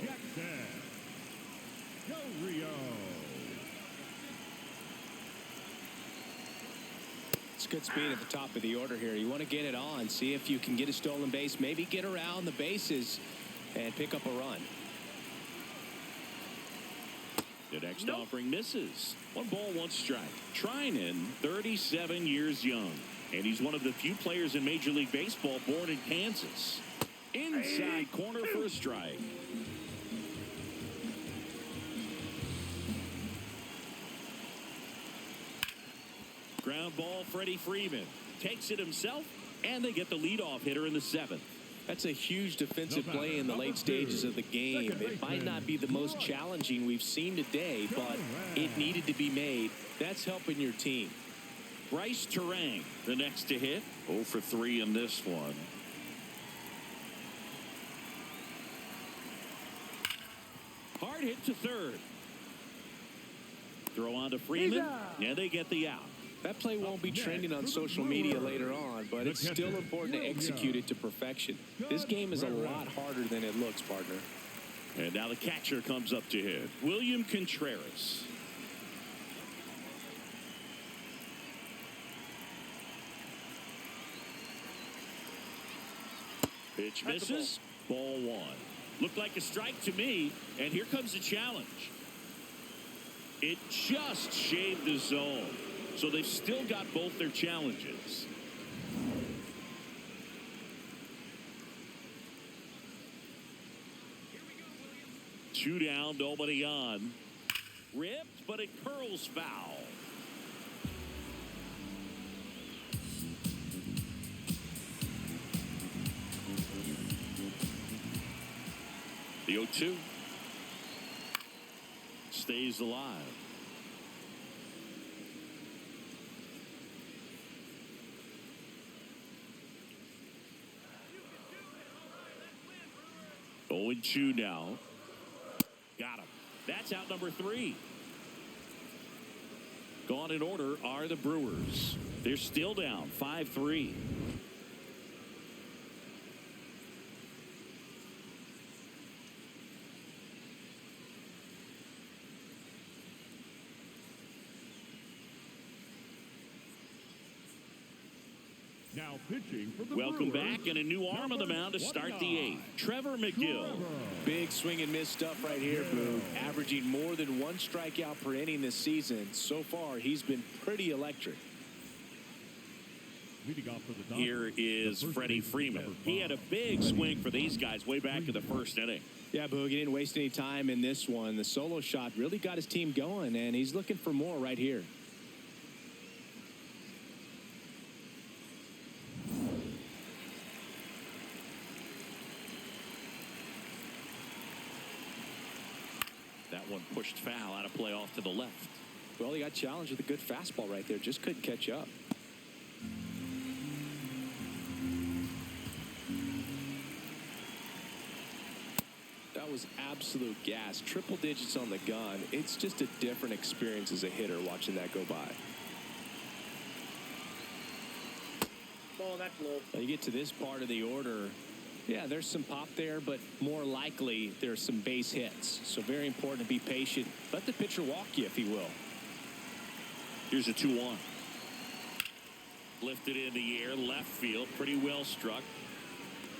Speaker 3: It's good speed at the top of the order here. You want to get it on, see if you can get a stolen base, maybe get around the bases and pick up a run.
Speaker 1: The next offering misses. 1 ball, 1 strike. Treinen, 37 years young. And he's one of the few players in Major League Baseball born in Kansas. Inside corner for a strike. Ground ball, Freddie Freeman. Takes it himself, and they get the leadoff hitter in the 7th.
Speaker 3: That's a huge defensive play in the late stages of the game. It might not be the most challenging we've seen today, but it needed to be made. That's helping your team.
Speaker 1: Bryce Terang, the next to hit. 0 for 3 in this one. Hard hit to third. Throw on to Freeman, and they get the out.
Speaker 3: That play won't be trending on social media later on, but it's still important to execute it to perfection. This game is a lot harder than it looks, partner.
Speaker 1: And now the catcher comes up to hit, William Contreras. Pitch misses. Ball one. Looked like a strike to me, and here comes the challenge. It just shaved the zone, so they've still got both their challenges. Two down, nobody on. Ripped, but it curls foul. The 0-2 stays alive. Oh, and 2 now. Got him. That's out number 3. Gone in order are the Brewers. They're still down 5-3.
Speaker 2: Now pitching for the
Speaker 1: Welcome
Speaker 2: Brewers,
Speaker 1: back, and a new arm on the mound to start the 8th. Trevor McGill.
Speaker 3: Big swing and miss stuff right here, Boo. Averaging more than 1 strikeout per inning this season. So far, he's been pretty electric.
Speaker 1: Here is Freddie Freeman. He had a big swing for these guys way back in the first inning.
Speaker 3: Yeah, Boog, he didn't waste any time in this one. The solo shot really got his team going, and he's looking for more right here.
Speaker 1: That one pushed foul out of play off to the left.
Speaker 3: Well, he got challenged with a good fastball right there. Just couldn't catch up. That was absolute gas. Triple digits on the gun. It's just a different experience as a hitter watching that go by.
Speaker 4: Ball, that's low.
Speaker 3: Now you get to this part of the order. Yeah, there's some pop there, but more likely there's some base hits. So very important to be patient. Let the pitcher walk you, if he will.
Speaker 1: Here's a 2-1. Lifted in the air, left field, pretty well struck.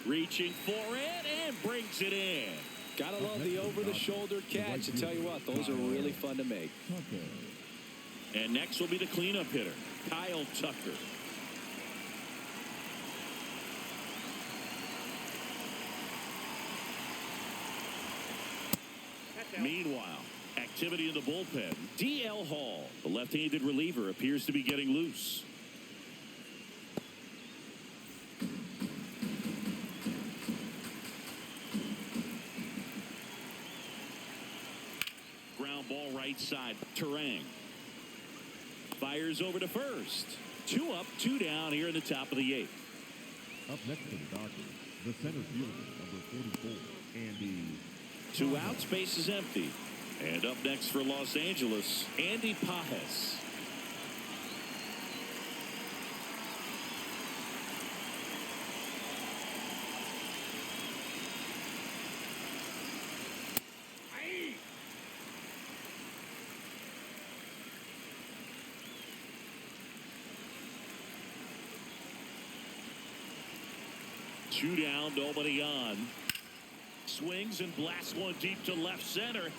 Speaker 1: Reaching for it and brings it in.
Speaker 3: Gotta love the over-the-shoulder catch. I tell you what, those are really fun to make.
Speaker 1: And next will be the cleanup hitter, Kyle Tucker. Meanwhile, activity in the bullpen. D.L. Hall, the left-handed reliever, appears to be getting loose. Ground ball right side. Terang fires over to first. 2 up, 2 down here in the top of the 8th.
Speaker 2: Up next to the Dodgers, the center fielder, number 44, Andy.
Speaker 1: 2 out, space is empty. And up next for Los Angeles, Andy Pajes. Two down, nobody on. Swings and blasts one deep to left center.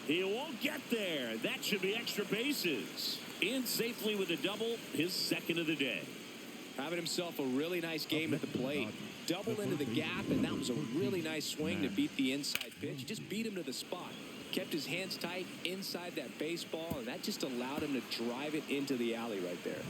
Speaker 1: He won't get there. That should be extra bases. In safely with a double, his second of the day.
Speaker 3: Having himself a really nice game at the plate. Double into the gap, and that was a really nice swing to beat the inside pitch. Just beat him to the spot. Kept his hands tight inside that baseball, and that just allowed him to drive it into the alley right there.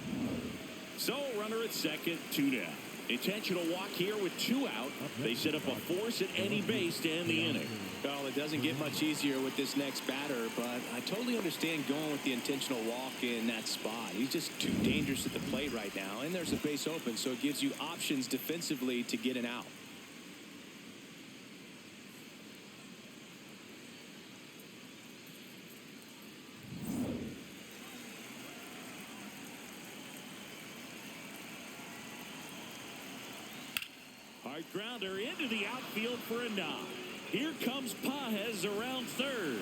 Speaker 1: So, runner at second, 2 down. Intentional walk here with 2 out. They set up a force at any base to end the inning.
Speaker 3: Well, it doesn't get much easier with this next batter, but I totally understand going with the intentional walk in that spot. He's just too dangerous at the plate right now, and there's a base open, so it gives you options defensively to get an out.
Speaker 1: Hard grounder into the outfield for a knock. Here comes Pages around third.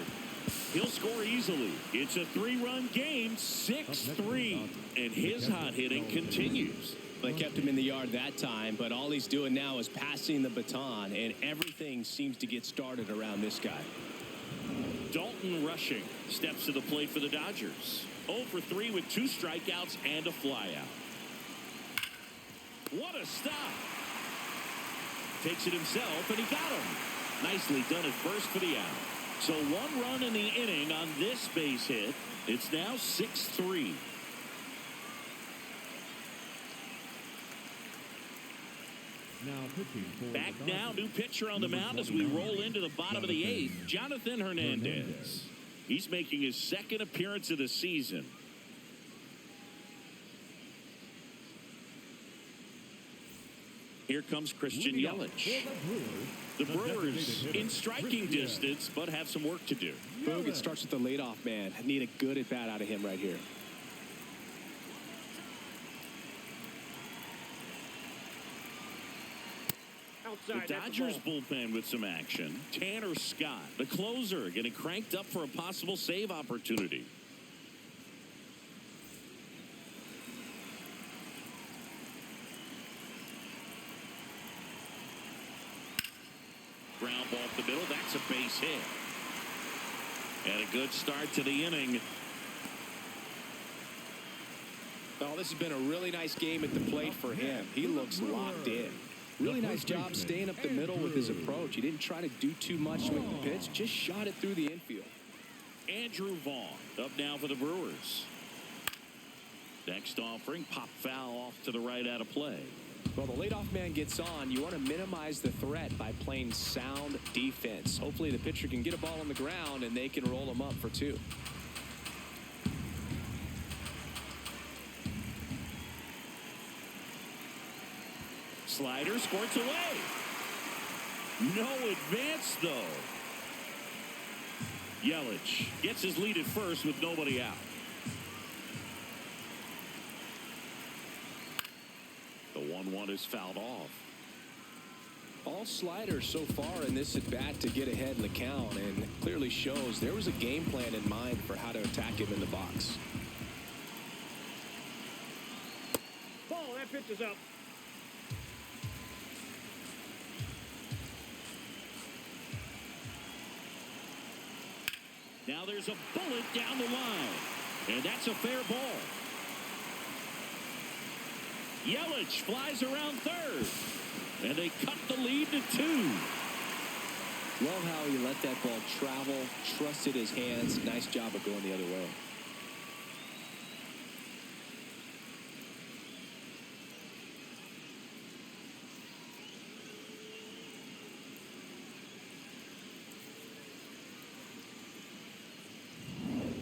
Speaker 1: He'll score easily. It's a 3-run game, 6-3. And his hot hitting continues.
Speaker 3: They kept him in the yard that time, but all he's doing now is passing the baton, and everything seems to get started around this guy.
Speaker 1: Dalton Rushing steps to the plate for the Dodgers. 0 for 3 with 2 strikeouts and a flyout. What a stop. Takes it himself, and he got him. Nicely done at first for the out. So 1 run in the inning on this base hit. It's now 6-3.
Speaker 2: Now pitching for
Speaker 1: Back now, new pitcher on the mound as we roll into the bottom of the 8th, Jonathan Hernandez. He's making his 2nd appearance of the season. Here comes Christian Yelich. The Brewers in striking distance, but have some work to do.
Speaker 3: Boog, it starts with the leadoff man. Need a good at-bat out of him right here.
Speaker 1: The Dodgers bullpen with some action. Tanner Scott, the closer, getting cranked up for a possible save opportunity. Ground ball up the middle. That's a base hit. And a good start to the inning.
Speaker 3: Oh, this has been a really nice game at the plate for him. He looks locked in. Really nice job staying up the middle with his approach. He didn't try to do too much with the pitch, just shot it through the infield.
Speaker 1: Andrew Vaughn up now for the Brewers. Next offering, pop foul off to the right out of play.
Speaker 3: Well, the leadoff man gets on. You want to minimize the threat by playing sound defense. Hopefully the pitcher can get a ball on the ground and they can roll him up for 2.
Speaker 1: Slider squirts away. No advance, though. Yelich gets his lead at first with nobody out. The 1-1 is fouled off.
Speaker 3: All sliders so far in this at-bat to get ahead in the count, and clearly shows there was a game plan in mind for how to attack him in the box.
Speaker 4: Ball, that pitch is up.
Speaker 1: Now there's a bullet down the line, and that's a fair ball. Yelich flies around third, and they cut the lead to 2.
Speaker 3: Love how he let that ball travel, trusted his hands. Nice job of going the other way.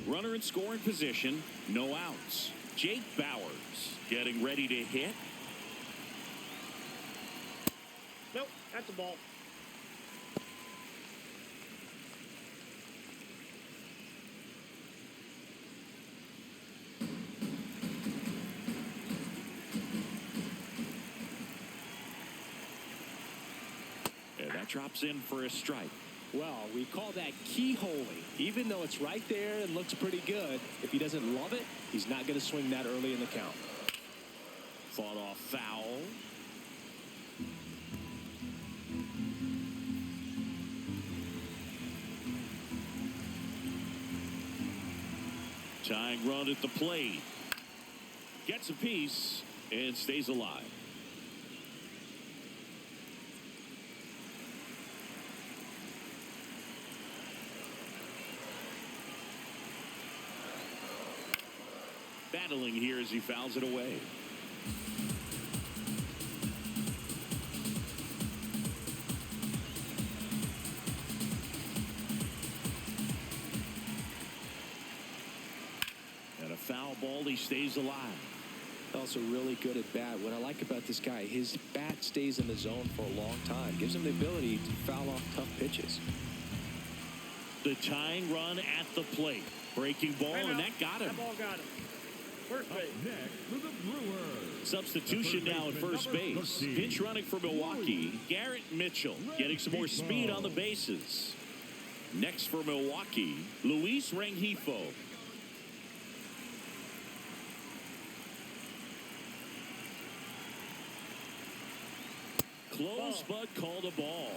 Speaker 1: Runner in scoring position, no outs. Jake Bauers getting ready to hit.
Speaker 4: Nope, that's a ball.
Speaker 1: And that drops in for a strike.
Speaker 3: Well, we call that keyholing. Even though it's right there and looks pretty good, if he doesn't love it, he's not going to swing that early in the count.
Speaker 1: Fought off foul. Tying run at the plate. Gets a piece and stays alive. Battling here as he fouls it away. And a foul ball, he stays alive.
Speaker 3: Also really good at bat. What I like about this guy, his bat stays in the zone for a long time. Gives him the ability to foul off tough pitches.
Speaker 1: The tying run at the plate. Breaking ball, and that got him.
Speaker 4: That ball got him. First
Speaker 2: Up
Speaker 4: base.
Speaker 2: next for the Brewers.
Speaker 1: Substitution now at first base. Pinch running for Milwaukee, Garrett Mitchell getting some more speed on the bases. Next for Milwaukee, Luis Rengifo. Close but called a ball.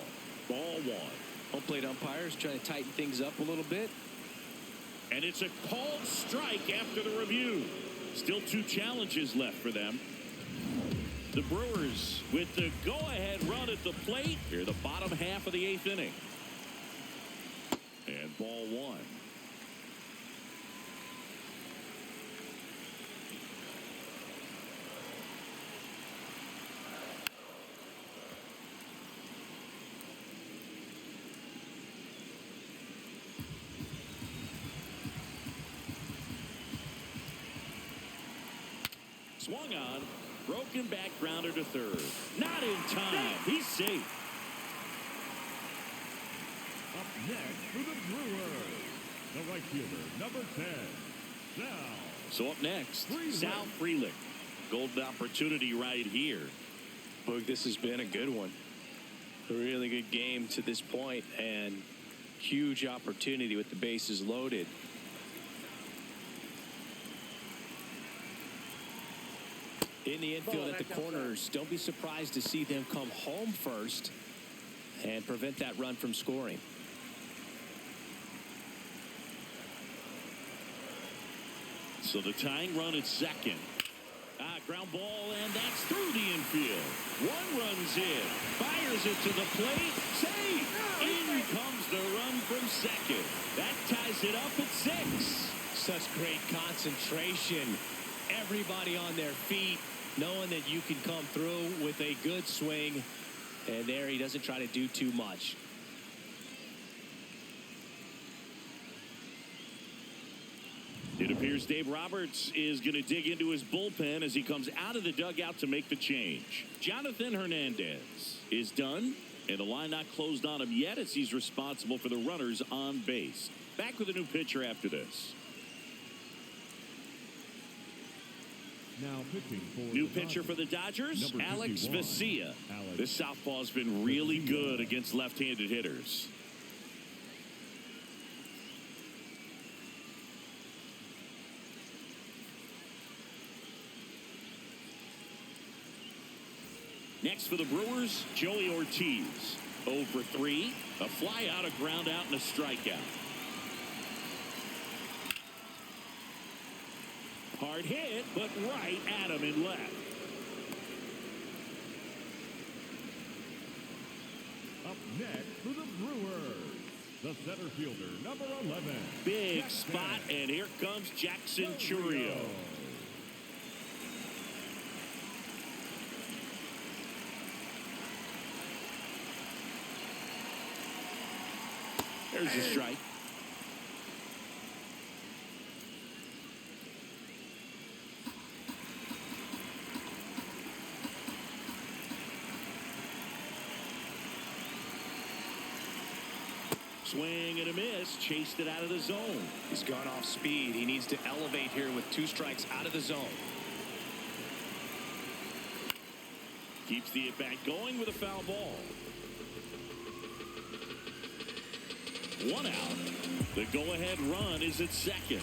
Speaker 1: Ball one.
Speaker 3: Home plate umpires trying to tighten things up a little bit.
Speaker 1: And it's a called strike after the review. Still 2 challenges left for them. The Brewers with the go-ahead run at the plate here, the bottom half of the 8th inning. And ball one. Swung on, broken back grounder to third. Not in time. He's safe.
Speaker 2: Up next for the Brewers, the right fielder, number 10, Sal.
Speaker 1: So up next,
Speaker 2: Freeland.
Speaker 1: Sal Freeland. Golden opportunity right here.
Speaker 3: Boog, this has been a good one. A really good game to this point, and huge opportunity with the bases loaded. In the infield at the corners, don't be surprised to see them come home first and prevent that run from scoring.
Speaker 1: So the tying run at second. Ground ball, and that's through the infield. One runs in, fires it to the plate, safe. In comes the run from second. That ties it up at 6.
Speaker 3: Such great concentration. Everybody on their feet, knowing that you can come through with a good swing. And there he doesn't try to do too much.
Speaker 1: It appears Dave Roberts is going to dig into his bullpen as he comes out of the dugout to make the change. Jonathan Hernandez is done, and the line not closed on him yet as he's responsible for the runners on base. Back with a new pitcher after this.
Speaker 2: Now pitching for
Speaker 1: New
Speaker 2: the
Speaker 1: pitcher for the Dodgers,
Speaker 2: Number
Speaker 1: Alex
Speaker 2: 51,
Speaker 1: Vesia.
Speaker 2: Alex
Speaker 1: This southpaw's been really
Speaker 2: Vesia.
Speaker 1: good against left-handed hitters. Next for the Brewers, Joey Ortiz. 0 for 3, a fly out, a ground out, and a strikeout. Hard hit, but right at him and left.
Speaker 2: Up next for the Brewers, the center fielder, number 11.
Speaker 1: Big
Speaker 2: Jackson
Speaker 1: spot, and here comes Jackson Churio. There's a strike. Swing and a miss, chased it out of the zone.
Speaker 3: He's gone off speed. He needs to elevate here with 2 strikes out of the zone.
Speaker 1: Keeps the at-bat going with a foul ball. 1 out. The go-ahead run is at second.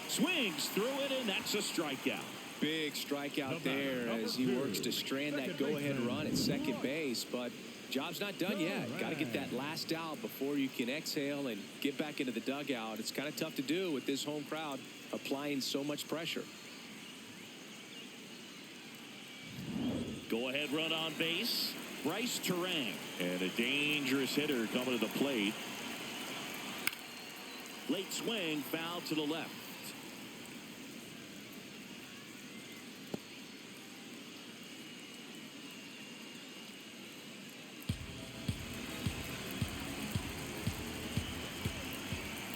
Speaker 1: Swings through it, and that's a strikeout.
Speaker 3: Big strikeout there as he works to strand that go-ahead run at second base, but job's not done yet. Got to get that last out before you can exhale and get back into the dugout. It's kind of tough to do with this home crowd applying so much pressure.
Speaker 1: Go-ahead run on base. Bryce Terang, and a dangerous hitter coming to the plate. Late swing, foul to the left.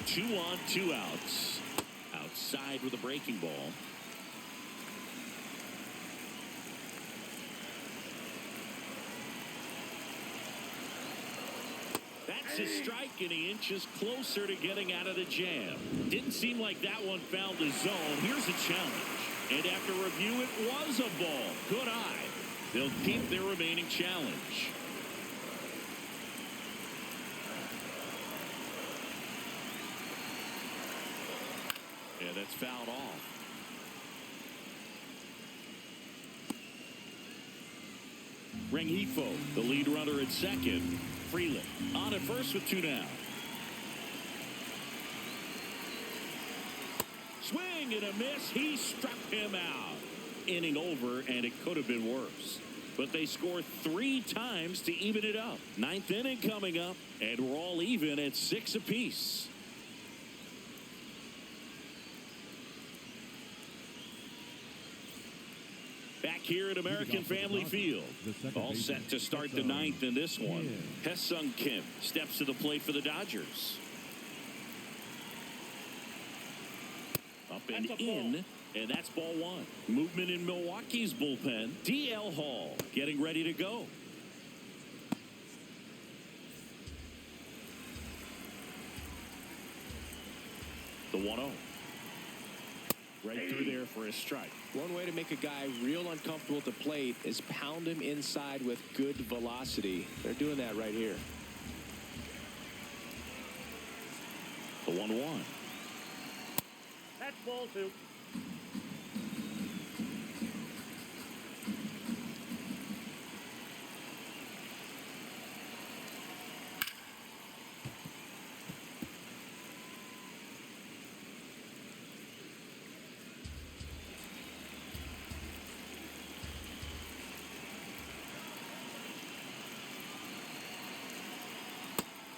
Speaker 1: Two on, 2 outs. Outside with a breaking ball. That's Gets a strike, and he inches closer to getting out of the jam. Didn't seem like that one found the zone. Here's a challenge. And after review, it was a ball. Good eye. They'll keep their remaining challenge. Yeah, that's fouled off. Rengifo, the lead runner at second. Freeland on at first with 2 down. Swing and a miss. He struck him out. Inning over, and it could have been worse. But they score 3 times to even it up. 9th inning coming up, and we're all even at 6 apiece. Back here at American Family Field. All set to start the 9th in this one. Hesung Kim steps to the plate for the Dodgers. Up and in, and that's ball 1. Movement in Milwaukee's bullpen. D.L. Hall getting ready to go. The 1-0. Right through there for a strike.
Speaker 3: One way to make a guy real uncomfortable at the plate is pound him inside with good velocity. They're doing that right here.
Speaker 1: The 1-1.
Speaker 4: That's ball 2.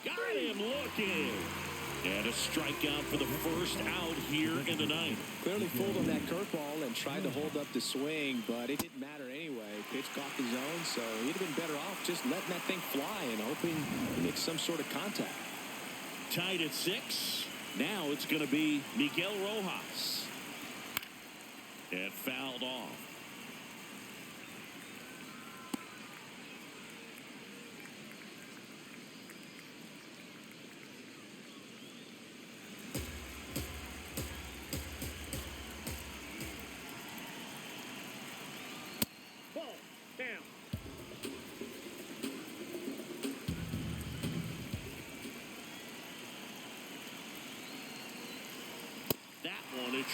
Speaker 1: Got him looking. And a strikeout for the first out here in the 9th.
Speaker 3: Clearly fooled on that curveball and tried to hold up the swing, but it didn't matter anyway. Pitch caught the zone, so he'd have been better off just letting that thing fly and hoping he makes some sort of contact.
Speaker 1: Tied at 6. Now it's going to be Miguel Rojas. And fouled off.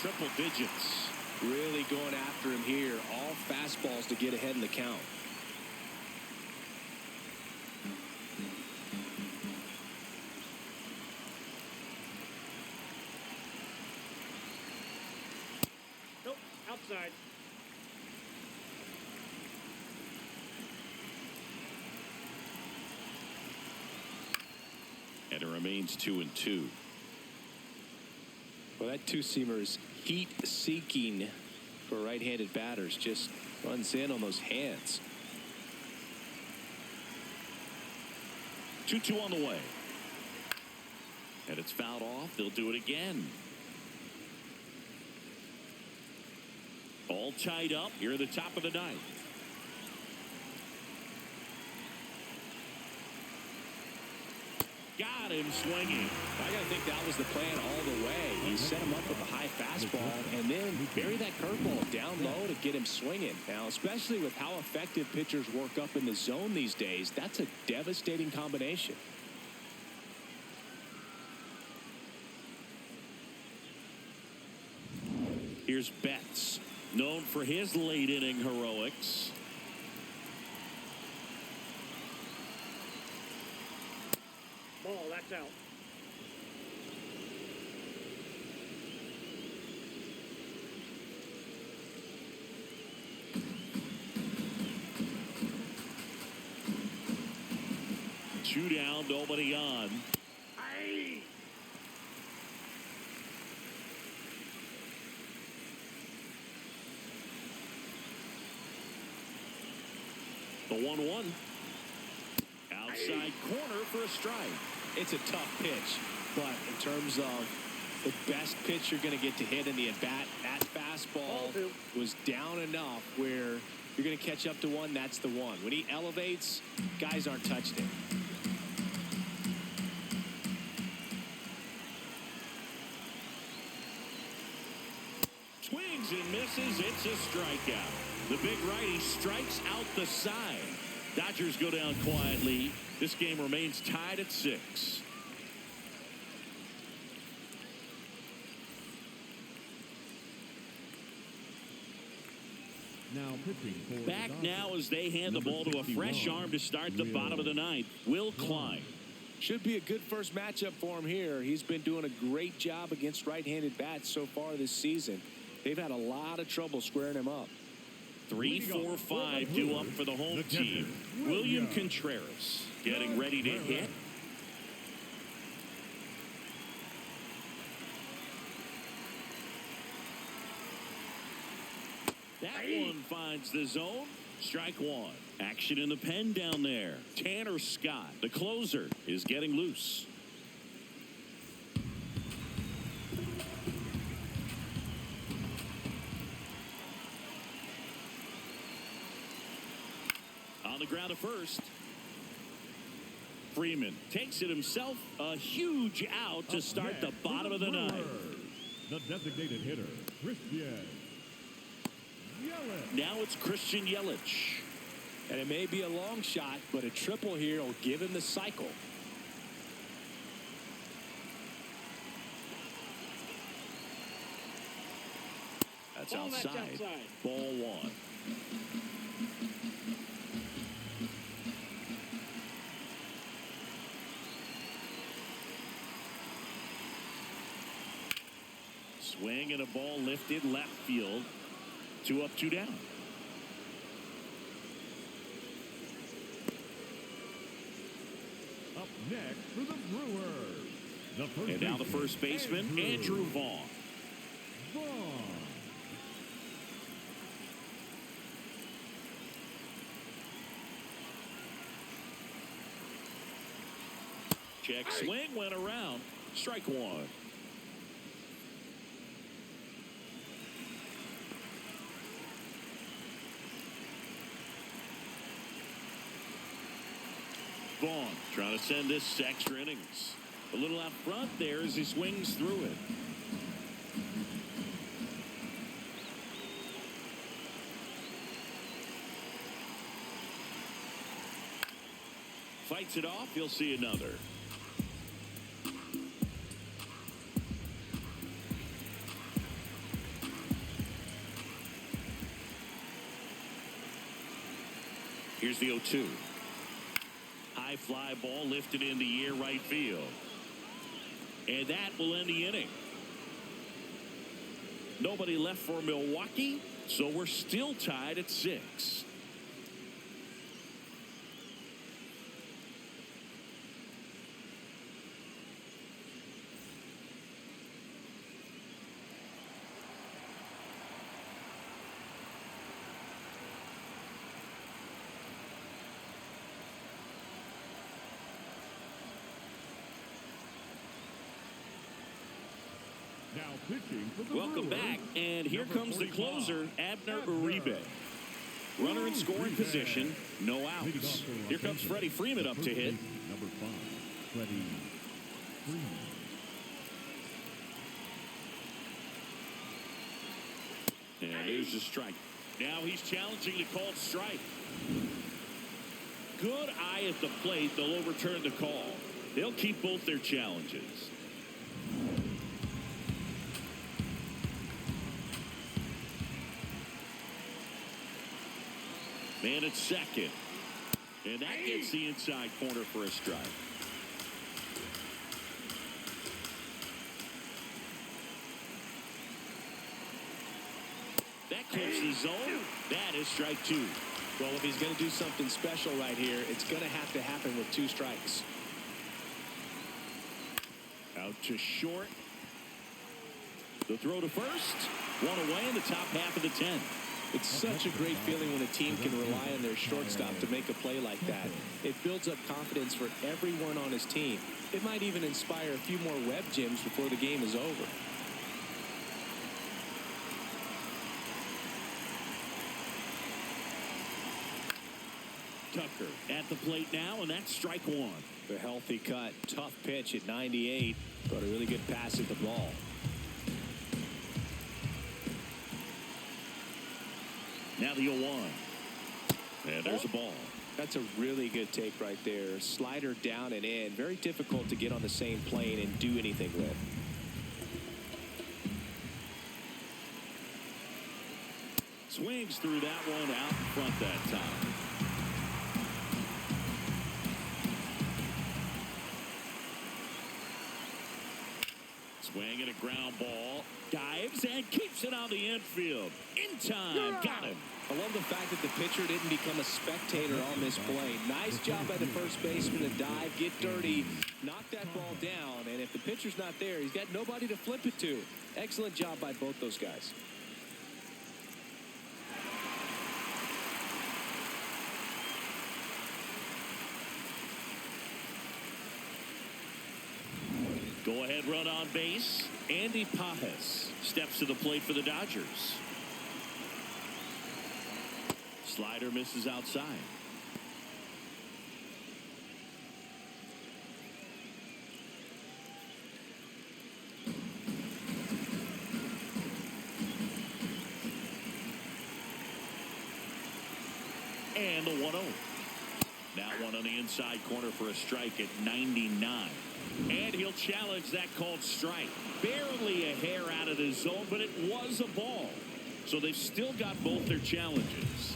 Speaker 1: Triple digits.
Speaker 3: Really going after him here. All fastballs to get ahead in the count.
Speaker 4: Nope, outside.
Speaker 1: And it remains 2-2.
Speaker 3: Well, that two-seamer is heat-seeking for right-handed batters. Just runs in on those hands.
Speaker 1: 2-2 on the way. And it's fouled off. They'll do it again. All tied up here at the top of the 9th. Got him swinging.
Speaker 3: I got to think that was the plan all the way. He set him up with a high fastball and then bury that curveball down low to get him swinging. Now, especially with how effective pitchers work up in the zone these days, that's a devastating combination.
Speaker 1: Here's Betts, known for his late inning heroics.
Speaker 4: Ball, that's out.
Speaker 1: Two down, nobody on.
Speaker 4: Aye.
Speaker 1: The 1-1. Outside corner for a strike.
Speaker 3: It's a tough pitch, but in terms of the best pitch you're going to get to hit in the at-bat, that fastball was down enough where you're going to catch up to one, that's the one. When he elevates, guys aren't touching it.
Speaker 1: swings and misses. It's a strikeout. The big righty strikes out the side. Dodgers go down quietly. This game remains tied at 6.
Speaker 2: Now pitching for
Speaker 1: Back
Speaker 2: the Dodgers,
Speaker 1: now as they hand the ball to a fresh arm to start the bottom of the ninth. Will Klein.
Speaker 3: Should be a good first matchup for him here. He's been doing a great job against right-handed bats so far this season. They've had a lot of trouble squaring him up.
Speaker 1: 3, 4, 5 due up for the home team. William Contreras getting ready to hit. That one finds the zone. Strike one. Action in the pen down there. Tanner Scott, the closer, is getting loose. On the ground at first. Freeman takes it himself. A huge out to start the bottom of the ninth.
Speaker 2: The designated hitter, Christian Yelich.
Speaker 1: Now it's Christian Yelich.
Speaker 3: And it may be a long shot, but a triple here will give him the cycle.
Speaker 1: That's
Speaker 4: Ball,
Speaker 1: outside.
Speaker 4: that's outside.
Speaker 1: Ball one. Swing and a ball lifted left field. 2 up, 2 down.
Speaker 2: Up next for the Brewers. The first
Speaker 1: And now the first baseman, Andrew Vaughn.
Speaker 2: Vaughn.
Speaker 1: Check swing, went around. Strike one. Vaughn trying to send this extra innings. A little out front there as he swings through it. Fights it off. You'll see another. Here's the 0-2. High fly ball lifted in the air right field. And that will end the inning. Nobody left for Milwaukee, so we're still tied at 6.
Speaker 2: Now pitching for the
Speaker 1: Welcome
Speaker 2: Brewers,
Speaker 1: back, and here
Speaker 2: number
Speaker 1: comes the
Speaker 2: 45,
Speaker 1: closer, Abner Uribe. Runner in scoring position, no outs. Here comes Freddie Freeman up to hit.
Speaker 2: Number 5, Freddie Freeman.
Speaker 1: And there's a strike. Now he's challenging the called strike. Good eye at the plate. They'll overturn the call. They'll keep both their challenges. Man at second. And that gets the inside corner for a strike. That clips the zone. That is strike 2.
Speaker 3: Well, if he's going to do something special right here, it's going to have to happen with 2 strikes.
Speaker 1: Out to short. The throw to first. One away in the top half of the 10th.
Speaker 3: It's such a great feeling when a team can rely on their shortstop to make a play like that. It builds up confidence for everyone on his team. It might even inspire a few more web gyms before the game is over.
Speaker 1: Tucker at the plate now, and that's strike 1.
Speaker 3: The healthy cut, tough pitch at 98, but a really good pass at the ball.
Speaker 1: Now the 0-1. And there's a ball.
Speaker 3: That's a really good take right there. Slider down and in. Very difficult to get on the same plane and do anything with.
Speaker 1: Swings through that one out in front that time. Swing and a ground ball. Dives and keeps it on the infield. In time. Got him.
Speaker 3: I love the fact that the pitcher didn't become a spectator on this play. Nice job by the first baseman to dive, get dirty, knock that ball down. And if the pitcher's not there, he's got nobody to flip it to. Excellent job by both those guys.
Speaker 1: Go-ahead run on base. Andy Pajes steps to the plate for the Dodgers. Slider misses outside. And the 1-0. Now one on the inside corner for a strike at 99. And he'll challenge that called strike. Barely a hair out of the zone, but it was a ball. So they've still got both their challenges.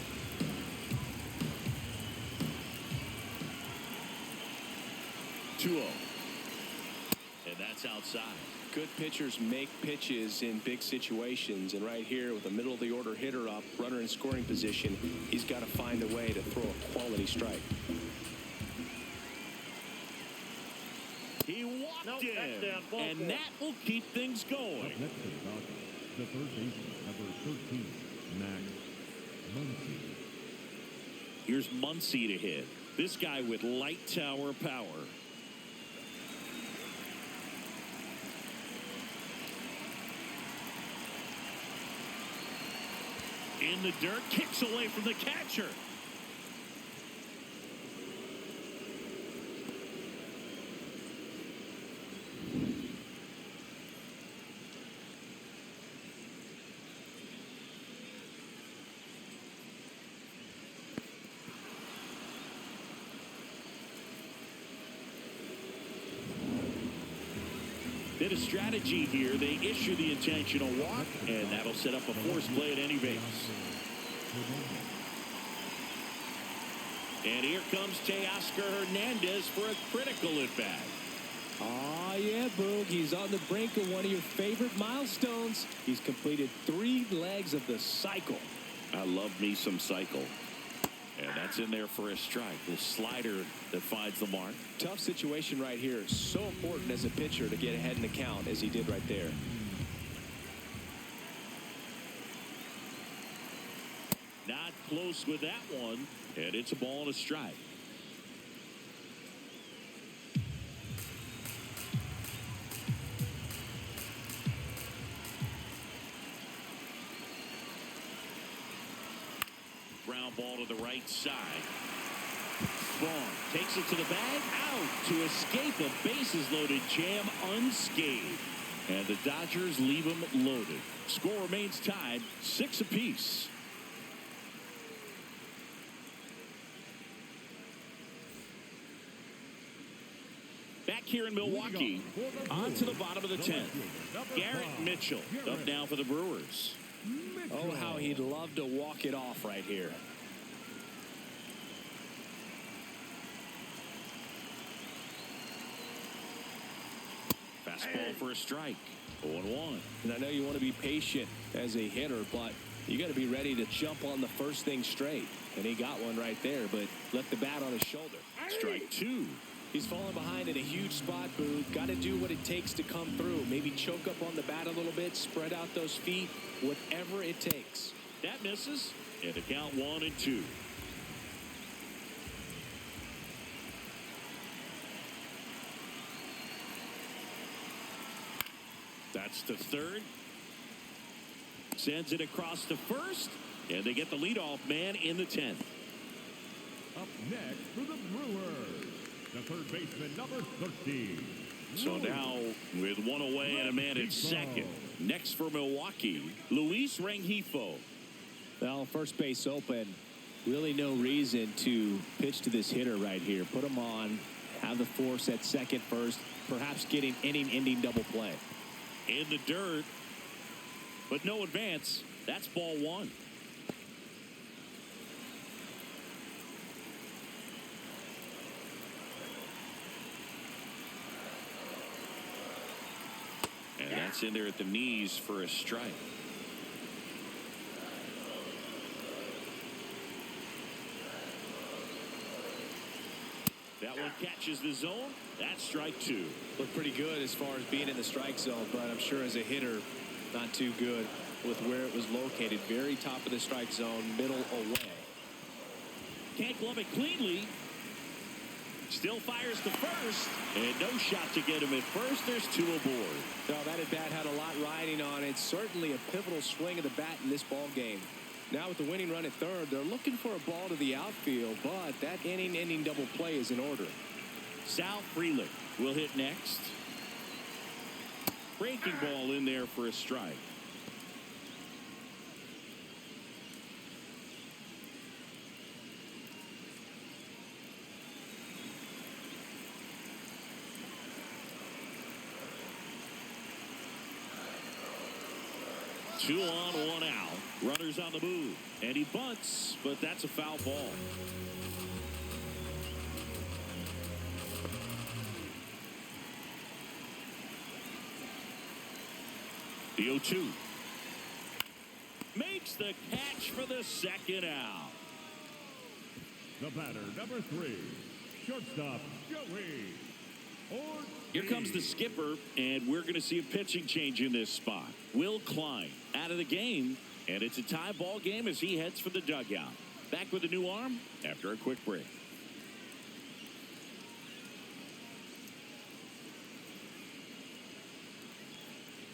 Speaker 1: And that's outside.
Speaker 3: Good pitchers make pitches in big situations. And right here with a middle of the order hitter up, runner in scoring position, he's got to find a way to throw a quality strike.
Speaker 1: He walked in, and that will keep things going.
Speaker 2: Up next to the Dodgers, the third baseman, number 13, Max Muncy.
Speaker 1: Here's Muncy to hit. This guy with light tower power. In the dirt, kicks away from the catcher. Bit of strategy here. They issue the intentional walk, and that'll set up a force play at any base. And here comes Teoscar Hernandez for a critical at-bat.
Speaker 3: Oh, yeah, Boog. He's on the brink of one of your favorite milestones. He's completed 3 legs of the cycle.
Speaker 1: I love me some cycle. And that's in there for a strike. The slider that finds the mark.
Speaker 3: Tough situation right here. So important as a pitcher to get ahead in the count as he did right there.
Speaker 1: Not close with that one. And it's a ball and a strike. Ground ball to the right side. Strong takes it to the bag. Out to escape a bases-loaded jam unscathed. And the Dodgers leave him loaded. Score remains tied, 6 apiece. Back here in Milwaukee, on to the bottom of the 10th. Garrett Mitchell up now for the Brewers.
Speaker 3: Oh, how he'd love to walk it off right here.
Speaker 1: Fastball for a strike. 0-1.
Speaker 3: And I know you want to be patient as a hitter, but you got to be ready to jump on the first thing straight. And he got one right there, but left the bat on his shoulder.
Speaker 1: Strike 2.
Speaker 3: He's falling behind in a huge spot, Boog. Got to do what it takes to come through. Maybe choke up on the bat a little bit, spread out those feet, whatever it takes.
Speaker 1: That misses. And the count 1-2. That's the third. Sends it across to first. And they get the leadoff man in the 10th.
Speaker 2: Up next for the Brewers, the third baseman, number 13.
Speaker 1: So now with one away and a man at second. Next for Milwaukee, Luis Rengifo.
Speaker 3: Well, first base open. Really no reason to pitch to this hitter right here. Put him on. Have the force at second first. Perhaps getting inning-ending double play.
Speaker 1: In the dirt. But no advance. That's ball one. And that's in there at the knees for a strike. That one catches the zone. That's strike two.
Speaker 3: Looked pretty good as far as being in the strike zone, but I'm sure as a hitter, not too good with where it was located. Very top of the strike zone, middle away.
Speaker 1: Can't glove it cleanly. Still fires to first. And no shot to get him at first. There's two aboard.
Speaker 3: No, that at bat had a lot riding on it. Certainly a pivotal swing of the bat in this ball game. Now with the winning run at third, they're looking for a ball to the outfield, but that inning-ending double play is in order.
Speaker 1: Sal Frelick will hit next. Breaking ball in there for a strike. Two on, one out. Runners on the move. And he bunts, but that's a foul ball. The 0-2. Makes the catch for the second out.
Speaker 2: The batter, number 3, shortstop, Joey.
Speaker 1: Here comes the skipper, and we're going to see a pitching change in this spot. Will Klein out of the game, and it's a tie ball game as he heads for the dugout. Back with a new arm after a quick break.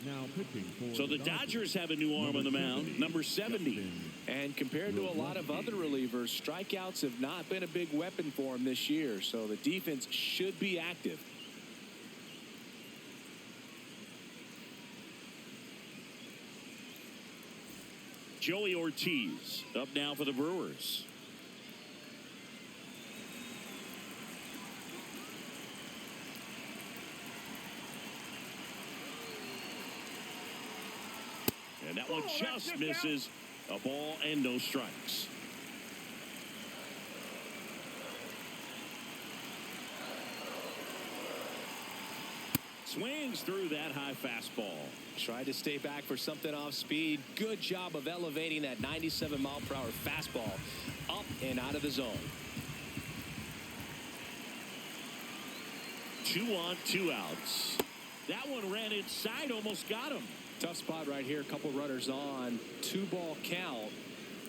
Speaker 2: Now pitching for
Speaker 1: So the Dodgers have a new arm on the mound, number 70.
Speaker 3: And compared to a lot of other relievers, strikeouts have not been a big weapon for him this year, so the defense should be active.
Speaker 1: Joey Ortiz up now for the Brewers. And that one just misses. A ball and no strikes. Swings through that high fastball.
Speaker 3: Tried to stay back for something off speed. Good job of elevating that 97-mile-per-hour fastball up and out of the zone.
Speaker 1: 2 on, 2 outs. That one ran inside, almost got him.
Speaker 3: Tough spot right here. A couple runners on. 2-ball count.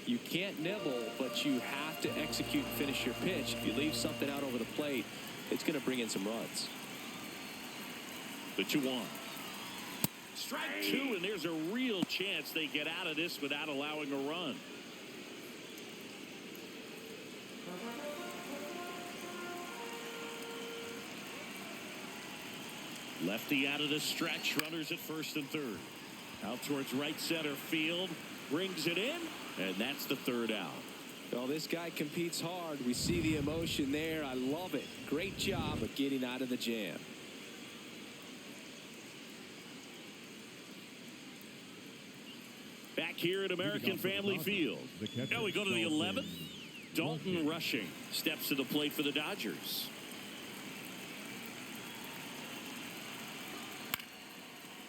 Speaker 3: You can't nibble, but you have to execute and finish your pitch. If you leave something out over the plate, it's going to bring in some runs.
Speaker 1: The 2-1. Strike 2, and there's a real chance they get out of this without allowing a run. Lefty out of the stretch. Runners at first and third. Out towards right center field. Brings it in, and that's the third out.
Speaker 3: Well, this guy competes hard. We see the emotion there. I love it. Great job of getting out of the jam.
Speaker 1: Back here at American Family Field. Now we go to the 11th. Dalton Rushing steps to the plate for the Dodgers.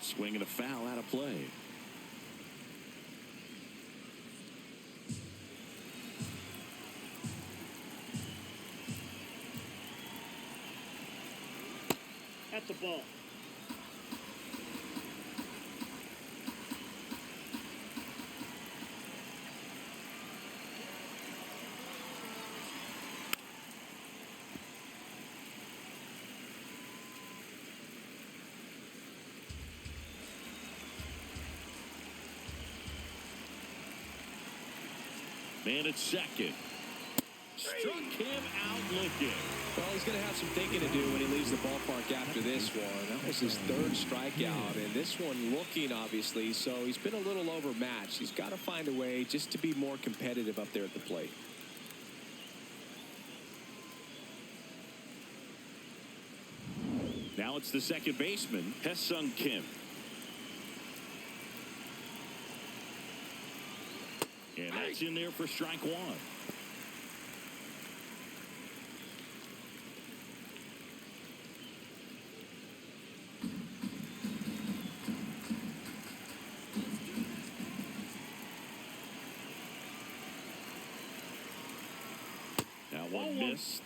Speaker 1: Swing and a foul out of play.
Speaker 4: That's a ball.
Speaker 1: Man at second. Struck him out looking.
Speaker 3: Well, he's going to have some thinking to do when he leaves the ballpark after this one. That was his third strikeout, and this one looking, obviously, so he's been a little overmatched. He's got to find a way just to be more competitive up there at the plate.
Speaker 1: Now it's the second baseman, Hye-Sung Kim. And that's in there for strike one. Now one missed.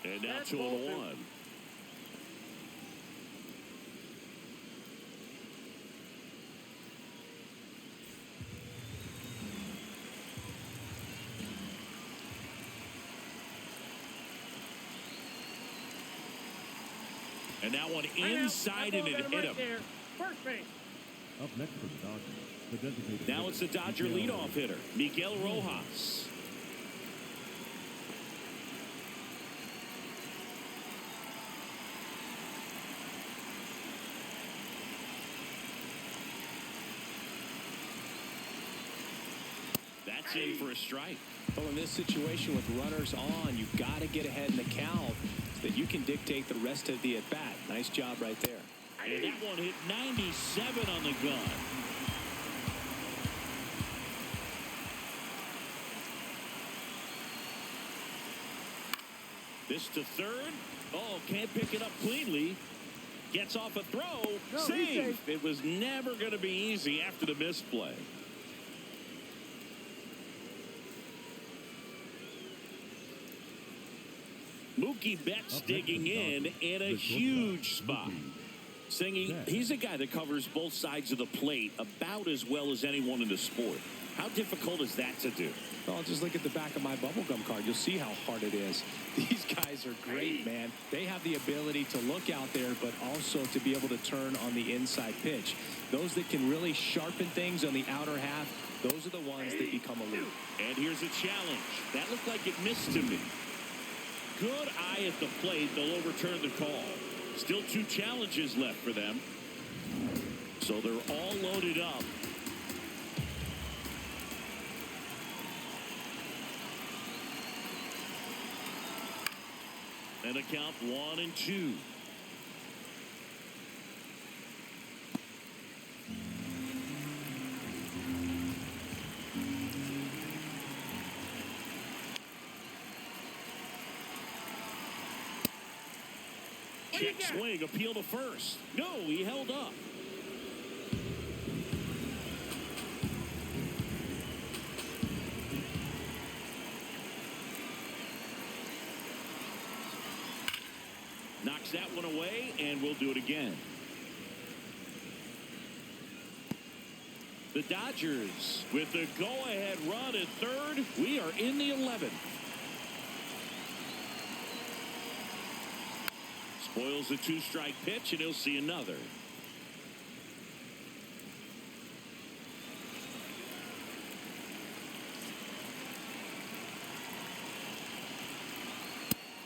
Speaker 1: And now 2-1. And that one inside and it hit him.
Speaker 4: First base.
Speaker 2: Up next for the Dodgers, the designated
Speaker 1: Now it's the Dodger leadoff hitter, Miguel Rojas. That's in for a strike.
Speaker 3: Well, in this situation with runners on, you've got to get ahead in the count so that you can dictate the rest of the at-bat. Nice job right there.
Speaker 1: And that one hit 97 on the gun. This to third. Oh, can't pick it up cleanly. Gets off a throw. Save. It was never going to be easy after the misplay. Mookie Betts digging in a huge spot. Singy, he's a guy that covers both sides of the plate about as well as anyone in the sport. How difficult is that to do?
Speaker 3: Well, just look at the back of my bubblegum card. You'll see how hard it is. These guys are great, man. They have the ability to look out there, but also to be able to turn on the inside pitch. Those that can really sharpen things on the outer half, those are the ones that become elite.
Speaker 1: And here's a challenge. That looked like it missed to me. Good eye at the plate. They'll overturn the call. Still 2 challenges left for them. So they're all loaded up. And a count 1-2. Check swing, appeal to first. No, he held up. Knocks that one away, and we'll do it again. The Dodgers with the go-ahead run at third. We are in the 11th. Spoils the 2-strike pitch, and he'll see another.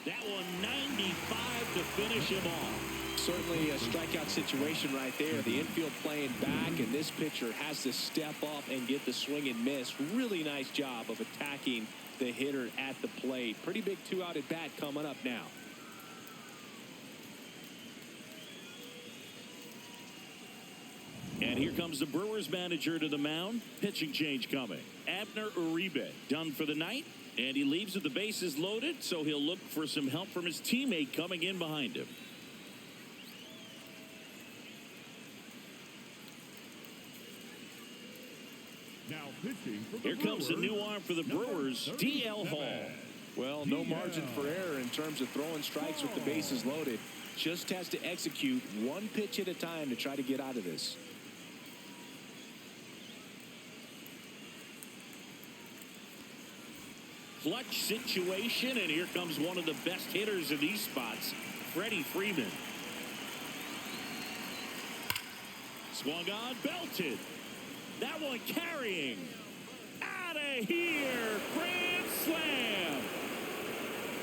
Speaker 1: That one 95 to finish him off.
Speaker 3: Certainly a strikeout situation right there. The infield playing back, and this pitcher has to step up and get the swing and miss. Really nice job of attacking the hitter at the plate. Pretty big 2-out at bat coming up now.
Speaker 1: And here comes the Brewers manager to the mound. Pitching change coming. Abner Uribe done for the night. And he leaves with the bases loaded, so he'll look for some help from his teammate coming in behind him.
Speaker 2: Now pitching for the
Speaker 1: Here comes the
Speaker 2: Brewers,
Speaker 1: new arm for the Brewers, D.L. Hall.
Speaker 3: Well, no margin for error in terms of throwing strikes with the bases loaded. Just has to execute one pitch at a time to try to get out of this.
Speaker 1: Clutch situation, and here comes one of the best hitters in these spots, Freddie Freeman. Swung on, belted. That one carrying. Out of here. Grand slam.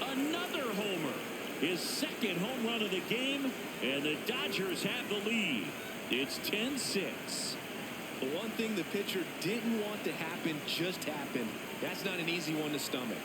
Speaker 1: Another homer. His second home run of the game. And the Dodgers have the lead. It's 10-6.
Speaker 3: The one thing the pitcher didn't want to happen just happened. That's not an easy one to stomach.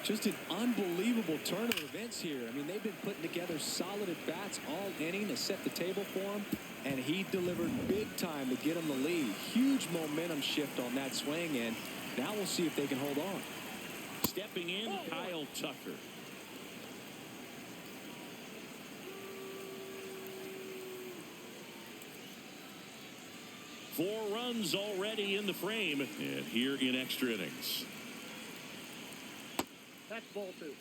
Speaker 3: Just an unbelievable turn of events here. I mean, they've been putting together solid at-bats all inning to set the table for him, and he delivered big time to get him the lead. Huge momentum shift on that swing, and now we'll see if they can hold on.
Speaker 1: Stepping in, Kyle Tucker. Four runs already in the frame, and here in extra innings.
Speaker 4: That's ball 2.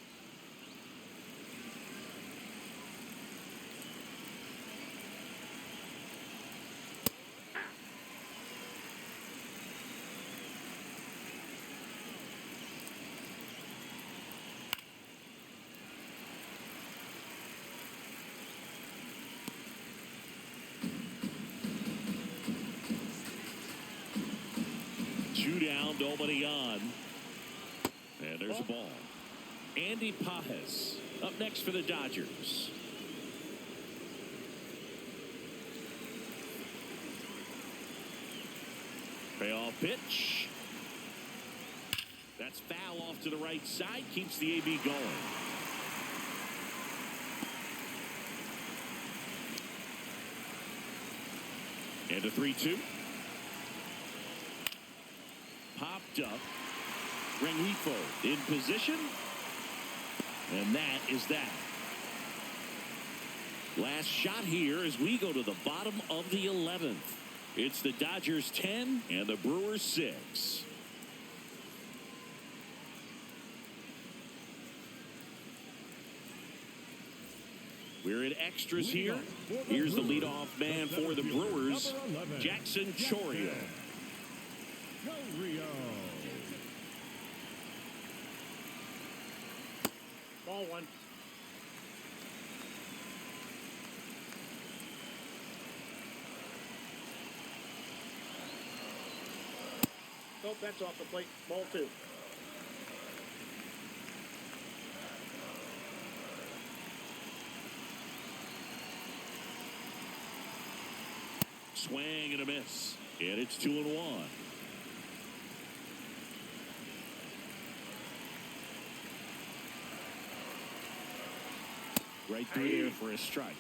Speaker 1: Two down, nobody on. And there's a ball. Andy Pajes up next for the Dodgers. Payoff pitch. That's foul off to the right side. Keeps the AB going. And a 3-2. Popped up. Rengifo in position. And that is that. Last shot here as we go to the bottom of the 11th. It's the Dodgers 10 and the Brewers 6. We're in extras here. Here's the leadoff man for the Brewers, Jackson Chourio.
Speaker 4: Ball 1. Nope, that's off the plate. Ball 2.
Speaker 1: Swing and a miss. And it's 2-1. Right through there for a strike.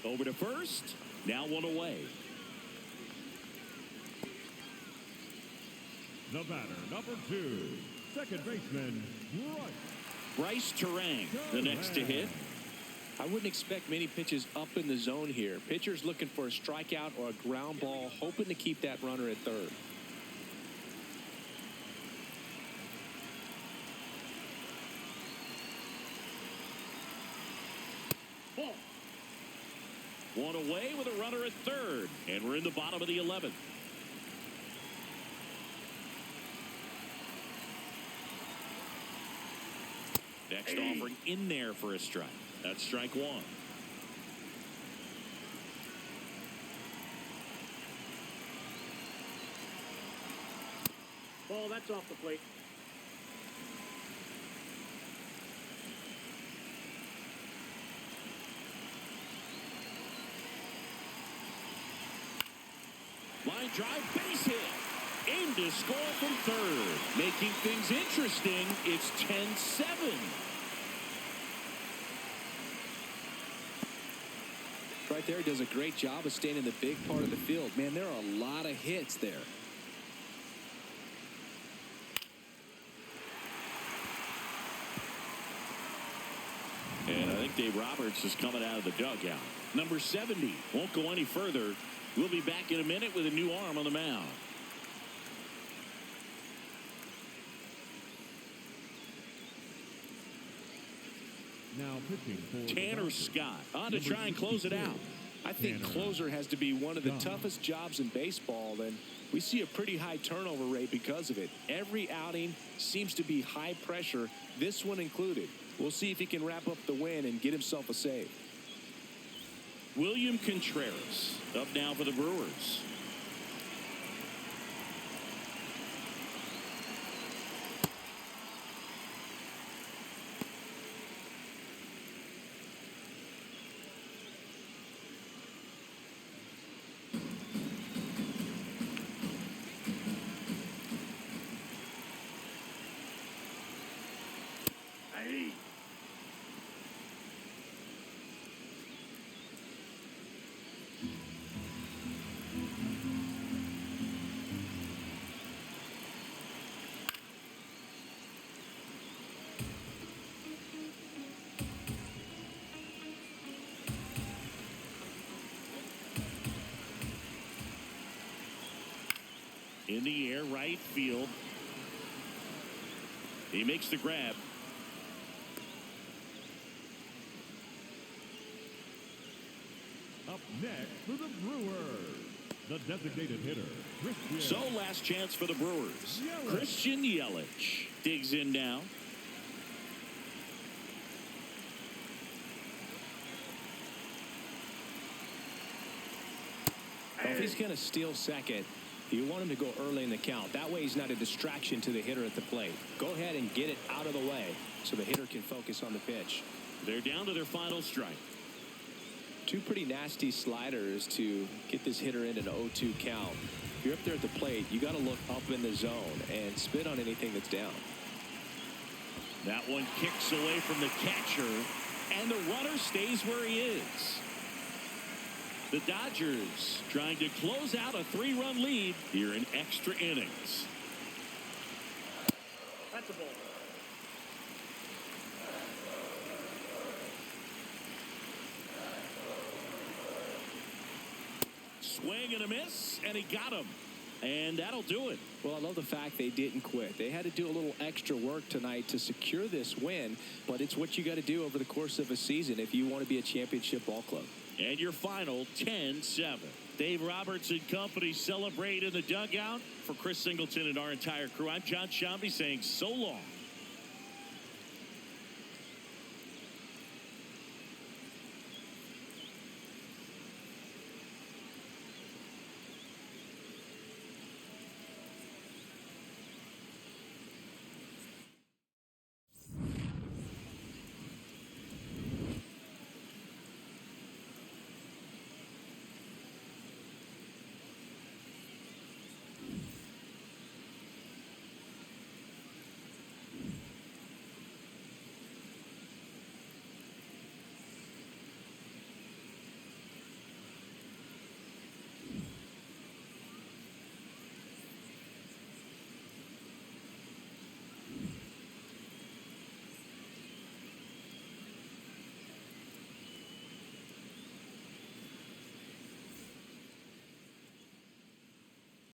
Speaker 1: Over to first. Now one away.
Speaker 2: The batter, number 2, second baseman,
Speaker 1: Bryce Terang, the next to hit.
Speaker 3: I wouldn't expect many pitches up in the zone here. Pitcher's looking for a strikeout or a ground ball, hoping to keep that runner at third.
Speaker 4: Ball.
Speaker 1: One away with a runner at third. And we're in the bottom of the 11th. Next offering in there for a strike. That's strike 1.
Speaker 4: Ball, that's off the plate.
Speaker 1: Line drive, base hit. Aimed to score from third. Making things interesting. It's 10-7.
Speaker 3: Right there, he does a great job of staying in the big part of the field. Man, there are a lot of hits there.
Speaker 1: And I think Dave Roberts is coming out of the dugout. Number 70 won't go any further. We'll be back in a minute with a new arm on the mound.
Speaker 2: Now pitching for the
Speaker 1: Tanner
Speaker 2: Dodgers,
Speaker 1: Scott on to try and close it out.
Speaker 3: I think closer has to be one of the toughest jobs in baseball, and we see a pretty high turnover rate because of it. Every outing seems to be high pressure, this one included. We'll see if he can wrap up the win and get himself a save.
Speaker 1: William Contreras up now for the Brewers. In the air, right field. He makes the grab.
Speaker 2: Up next for the Brewers, the designated hitter, Christian.
Speaker 1: So last chance for the Brewers. Christian Yelich digs in now.
Speaker 3: Well, if he's going to steal second, you want him to go early in the count. That way he's not a distraction to the hitter at the plate. Go ahead and get it out of the way so the hitter can focus on the pitch.
Speaker 1: They're down to their final strike.
Speaker 3: Two pretty nasty sliders to get this hitter in an 0-2 count. If you're up there at the plate, you got to look up in the zone and spit on anything that's down.
Speaker 1: That one kicks away from the catcher, and the runner stays where he is. The Dodgers trying to close out a 3-run lead here in extra innings.
Speaker 4: That's a ball.
Speaker 1: Swing and a miss, and he got him. And that'll do it.
Speaker 3: Well, I love the fact they didn't quit. They had to do a little extra work tonight to secure this win, but it's what you got to do over the course of a season if you want to be a championship ball club.
Speaker 1: And your final 10-7. Dave Roberts and company celebrate in the dugout. For Chris Singleton and our entire crew, I'm John Shambi saying so long.